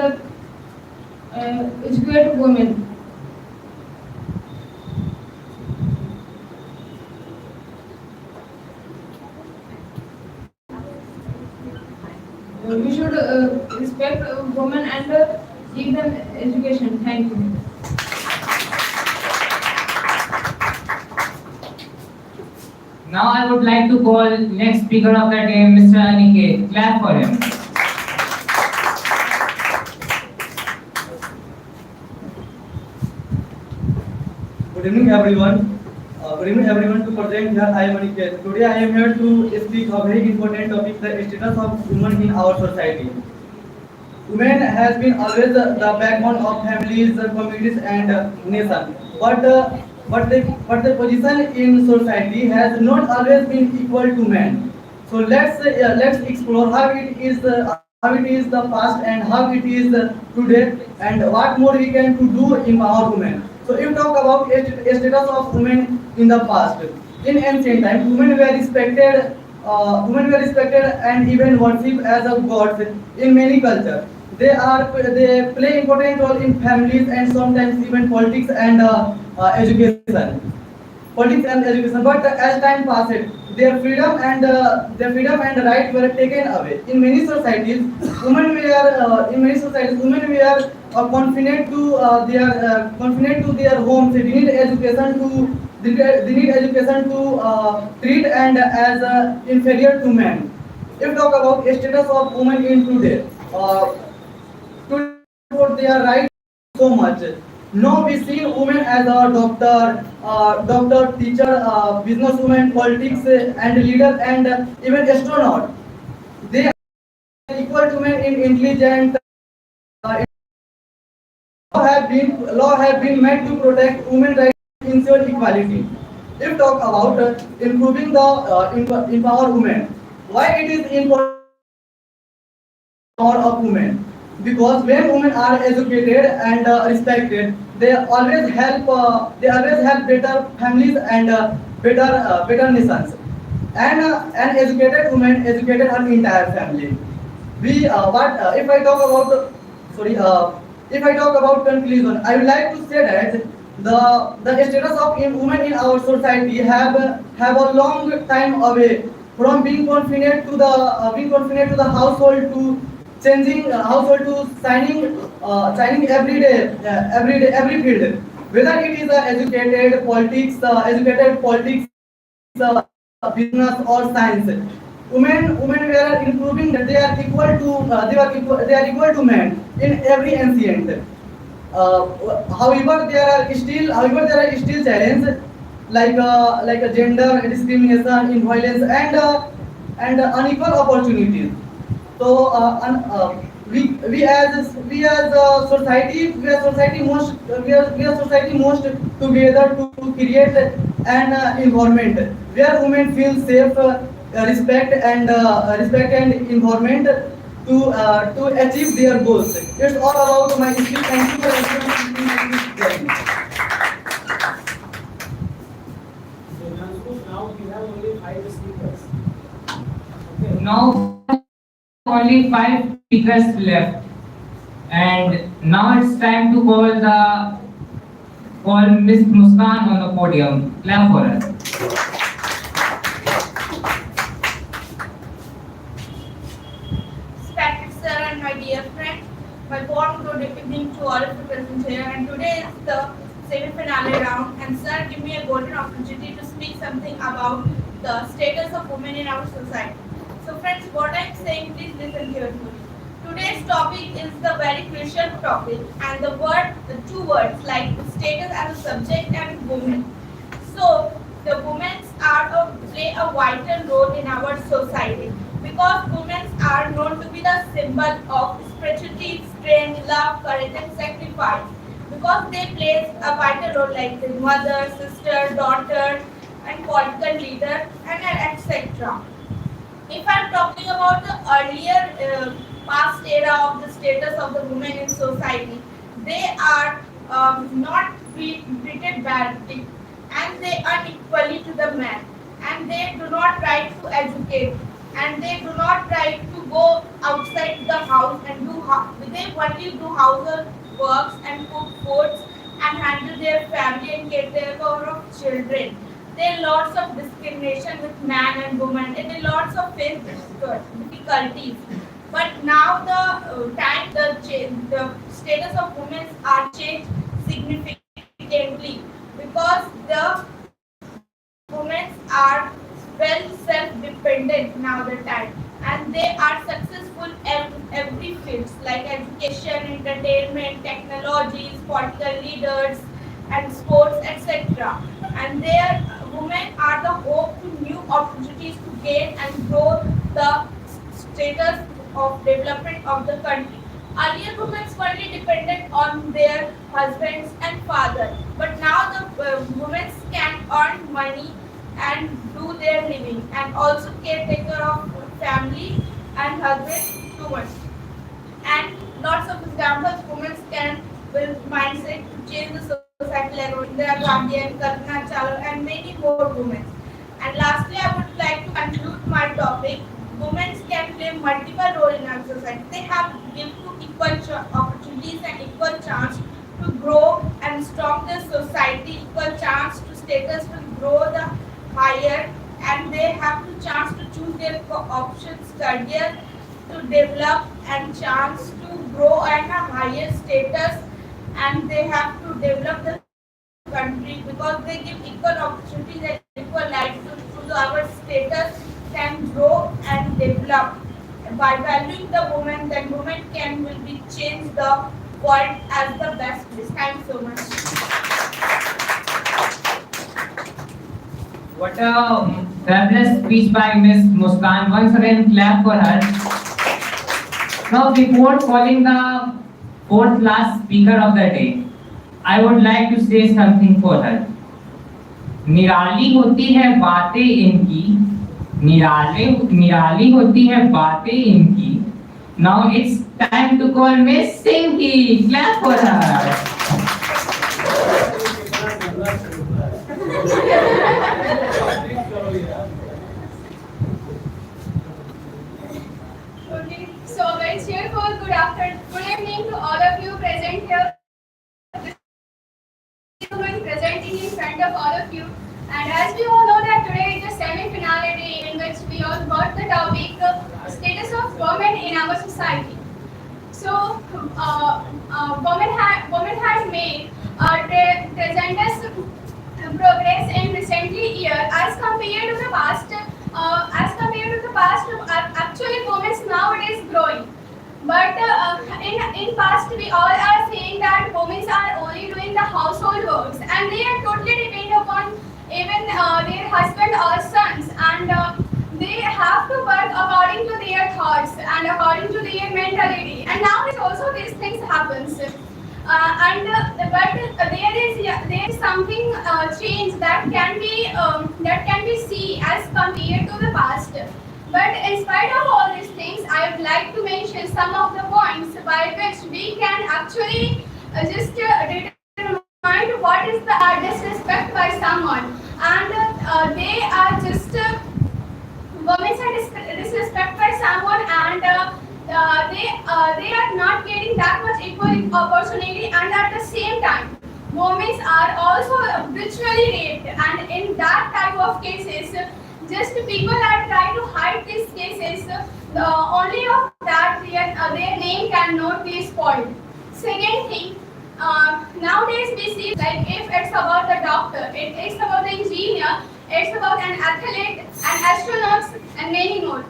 educate women. We should respect women and give them education. Thank you.
Now I would like to call next speaker of the day, Mr. Aniket. Clap for him.
Good evening, everyone. To present here. I am Aniket. Today I am here to speak a very important topic: the status of women in our society. Women has been always the backbone of families, communities, and nation. But the position in society has not always been equal to men. So let's explore how it is the past and how it is today, and what more we can to do empower women. So if talk about status of women in the past, in ancient times, women were respected. Women were respected and even worshipped as a gods in many cultures. They play important role in families and sometimes even politics and education. But as time passed, their freedom and right were taken away. In many societies, women were confined to their homes. They need education to treat and as inferior to men. If talk about status of women in today, today their rights so much. Now we see women as a doctor, teacher, businesswoman, politics, and leader, and even astronaut. They are equal to men in intelligence. Law have been made to protect women rights and ensure equality. If talk about improving the empower women, why it is important of women? Because when women are educated and respected, they always help better families and better nations. And an educated woman educated her entire family. If I talk about if I talk about conclusion, I would like to say that the status of women in our society have a long time away from being confined to the household to changing household to signing every day, every field. Whether it is educated politics, business or science, women were improving. They are equal to men in every ancient. However, there are still challenges like a gender discrimination, in violence, and unequal opportunities. So we as society most together to create an environment where women feel safe, respect and environment to achieve their goals. It's all about my speech. Thank you for listening.
5 speakers.
Now only 5 speakers left, and now it's time to call Miss Muskan on the podium. Clap for her.
Respected sir and my dear friend, my warm good evening to all of you present here. And today is the semi-finale round, and sir, give me a golden opportunity to speak something about the status of women in our society. So friends, what I'm saying, please listen carefully. Today's topic is the very crucial topic, and the two words like status as a subject and women. So the women play a vital role in our society because women are known to be the symbol of spirituality, strength, love, courage, and sacrifice. Because they play a vital role like the mother, sister, daughter, and political leader, and etc. If I'm talking about the earlier past era of the status of the women in society, they are not treated badly and they unequally to the man, and they do not right to educate, and they do not right to go outside the house and they only do household works and cook foods and handle their family and take care of children. There are lots of discrimination with man and woman, and there are lots of face difficulties. But now the status of women are changed significantly because the women are well self-dependent now the time, and they are successful in every field like education, entertainment, technologies, political leaders, and sports, etc. And their women are the hope to new opportunities to gain and grow the status of development of the country. Earlier, women were only dependent on their husbands and father, but now the women can earn money and do their living and also take care of family and husband too much. And lots of examples women can build mindset to change the society like Indira Gandhi and Kalpana Chawla and many more women. And lastly, I would like to conclude my topic. Women can play multiple roles in our society. They have given to equal opportunities and equal chance to grow and strong the society, equal chance to status to grow the higher, and they have the chance to choose their options, career to develop and chance to grow at a higher status, and they have to develop the country because they give equal opportunities and equal life to our status can grow and develop. By valuing the woman, then women will be change the world as the best. Thank you so much.
What a fabulous speech by Miss Muskan. Once again, clap for her. Now, before calling the fourth last speaker of the day, I would like to say something for her. निराली होती है बातें इनकी, निराली होती है बातें इनकी. Now it's time to call Miss Sinki. Clap for her.
Okay, so very cheerful good evening to all of you present here. Presenting in front of all of you, and as we all know that today is the semi-finale day in which we all got the topic status of women in our society. So women had made tremendous progress in recently year as compared to the past. Actually, women nowadays growing. But in past, we all are saying that women are only doing the household works, and they are totally dependent upon even their husband or sons, and they have to work according to their thoughts and according to their mentality. And now it's also these things happens. But there is something change that can be seen as compared to the past. But in spite of all these things, I would like to mention some of the points by which we can actually just determine what is the disrespect by someone, and they are just women are disrespected by someone, and they are not getting that much equal opportunity, and at the same time women are also ritually raped, and in that type of cases just people are trying to hide these cases, only of that their name cannot be spoiled. Second thing, nowadays we see like if it's about the doctor, it's about the engineer, it's about an athlete, an astronaut, and many more.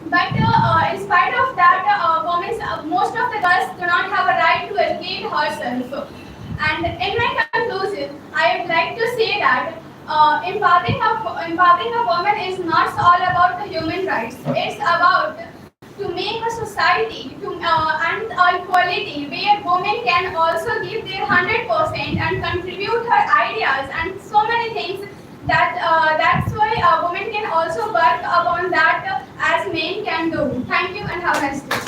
But in spite of that, women, most of the girls do not have a right to educate herself. And in my conclusion, I would like to say that empowering a woman is not all about the human rights. It's about to make a society and equality where women can also give their 100% and contribute her ideas and so many things. That's why women can also work upon that as men can do. Thank you and have a nice day.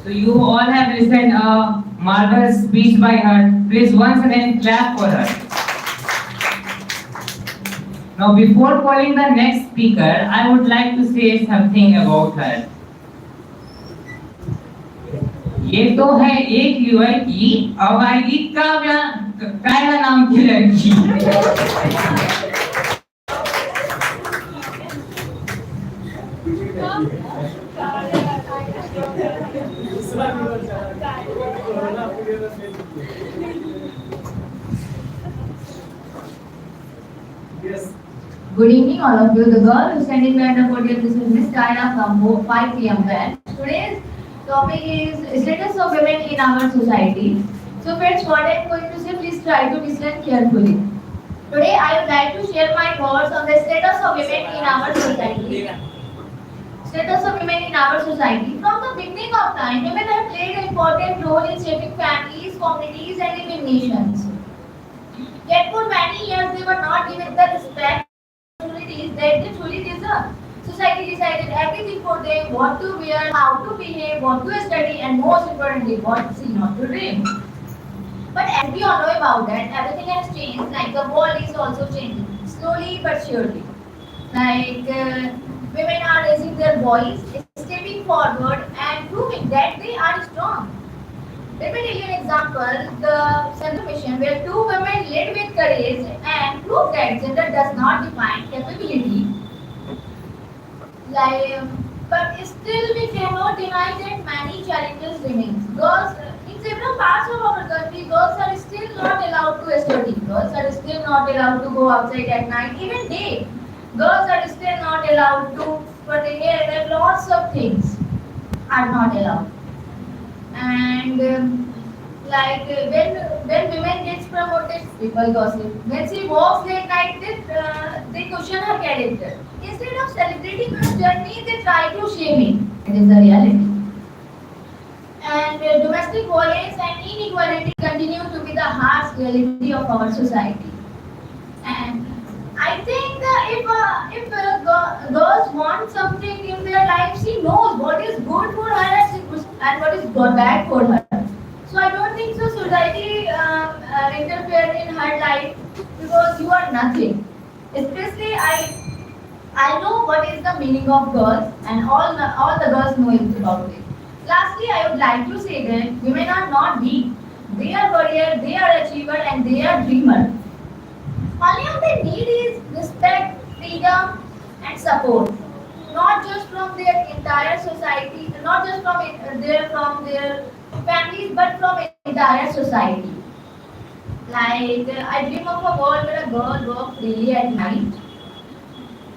So you all have listened a marvelous speech by her. Please once again clap for her. Now before calling the next speaker, I would like to say something about her. ये तो है एक लड़की, अब आएगी काव्या नाम की लड़की।
Yes.
Good evening, all of you. The girl who's standing behind the podium, this is Miss Diana from 5 p.m. batch. Today's topic is status of women in our society. So friends, what I'm going to say, please try to listen carefully. Today, I would like to share my thoughts on the status of women in our society. Status of women in our society. From the beginning of time, women have played an important role in shaping families, communities, and even nations. Yet for many years, they were not given the respect and opportunities that they truly deserve. Society decided everything for them: what to wear, how to behave, what to study, and most importantly, what not to dream. But as we all know about that, everything has changed. Like the world is also changing, slowly but surely. Like women are raising their voice, stepping forward, and proving that they are strong. Let me tell you an example: the Central Mission, where 2 women led with courage and proved that gender does not define capability. But still we cannot deny that many challenges remain. Girls, in several parts of our country, girls are still not allowed to study. Girls are still not allowed to go outside at night, even day. Girls are still not allowed to put their hair, and lots of things are not allowed. And when women gets promoted, people gossip. When she walks late night, they question her character. Instead of celebrating her journey, they try to shame it. It is the reality. And domestic violence and inequality continue to be the harsh reality of our society. And I think that if girls want something in their life, she knows what is good for her and what is bad for her. So I don't think so society interfere in her life, because you are nothing. Especially I know what is the meaning of girls, and all the girls know it about it. Lastly, I would like to say that women are not weak. They are warrior, they are achiever, and they are dreamer. Only what they need is respect, freedom, and support. Not just from their entire society, not just from their families, but from entire society. Like I dream of a world where a girl walks freely at night.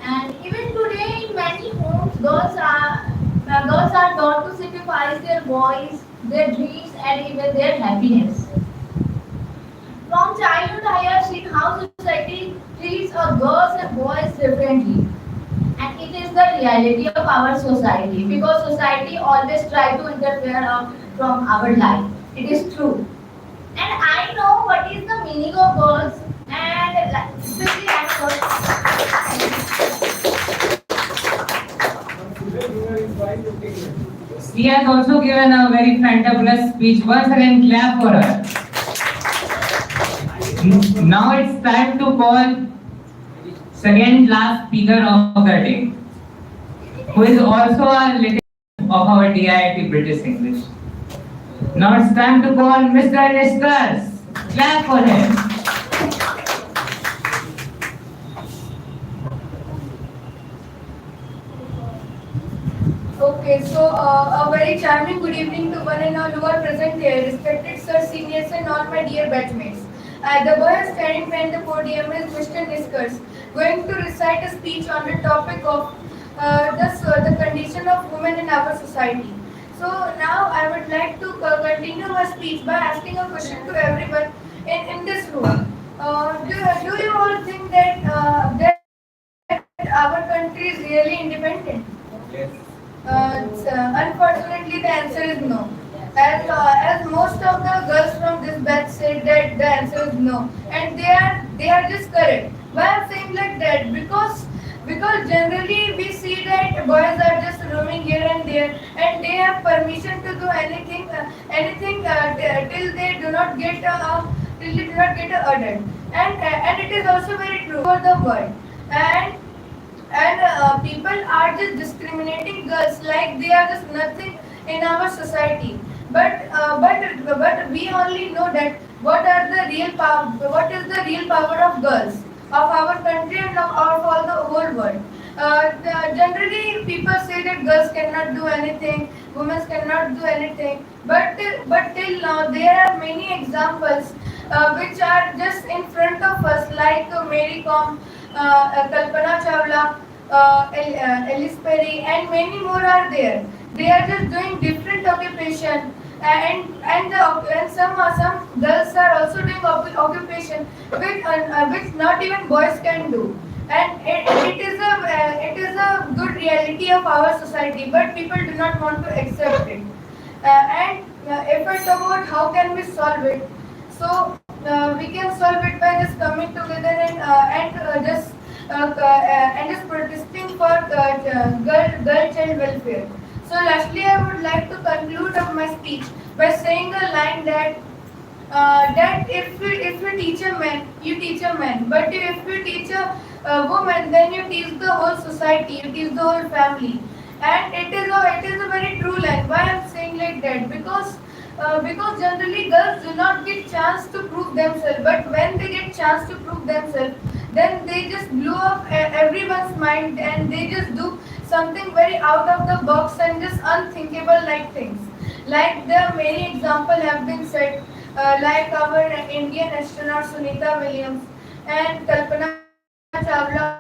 And even today, in many homes, girls are taught to sacrifice their voice, their dreams, and even their happiness. From childhood, I have seen how society treats girls and boys differently. And it is the reality of our society, because society always try to interfere from our life. It is true. And I know what is the meaning of girls, and especially
She has also given a very fantabulous speech. Once again, clap for her. Now it's time to call second last speaker of the day, who is also a little of our DIIT British English. Now it's time to call Mr. Niskars. Clap for him.
Okay, so a very charming good evening to one and all who are present here, respected sir, seniors and all my dear batchmates. The boy standing behind the podium is Mr. Niskars, going to recite a speech on the topic of the condition of women in our society. So now I would like to continue my speech by asking a question to everyone in this room. Do you all think that our country is really independent?
Yes.
Unfortunately, the answer is no. As most of the girls from this batch said that the answer is no, and they are just correct. Why I'm saying like that? Because generally we see that boys are just roaming here and there, and they have permission to do anything till they do not get a order. And it is also very true for the boy. And people are just discriminating girls like they are just nothing in our society. But we only know that what is the real power of girls of our country and of all the whole world. Generally, people say that girls cannot do anything, women cannot do anything. But till now, there are many examples which are just in front of us, like Mary Kom, Kalpana Chawla, Alice Perry, and many more are there. They are just doing different occupation, and some girls are also doing occupation which not even boys can do. And it is a good reality of our society, but people do not want to accept it. If I talk about how can we solve it, so we can solve it by just coming together and just protesting for girl child welfare. So lastly, I would like to conclude of my speech by saying a line that if you teach a man, you teach a man. But if you teach a woman, then you teach the whole society, you teach the whole family. And it is a very true line. Why I'm saying like that? Because generally girls do not get chance to prove themselves. But when they get chance to prove themselves, then they just blow up everyone's mind, and they just do something very out of the box and just unthinkable like things. Like the many examples have been said, like our Indian astronaut Sunita Williams and Kalpana Chawla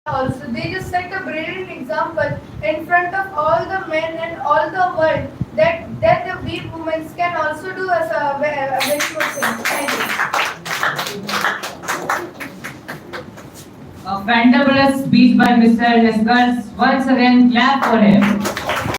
also. They just set a brilliant example in front of all the men and all the world that the we women can also do as a very good thing. Thank you.
A fantabulous speech by Mr. Niskars. Once again, clap for him.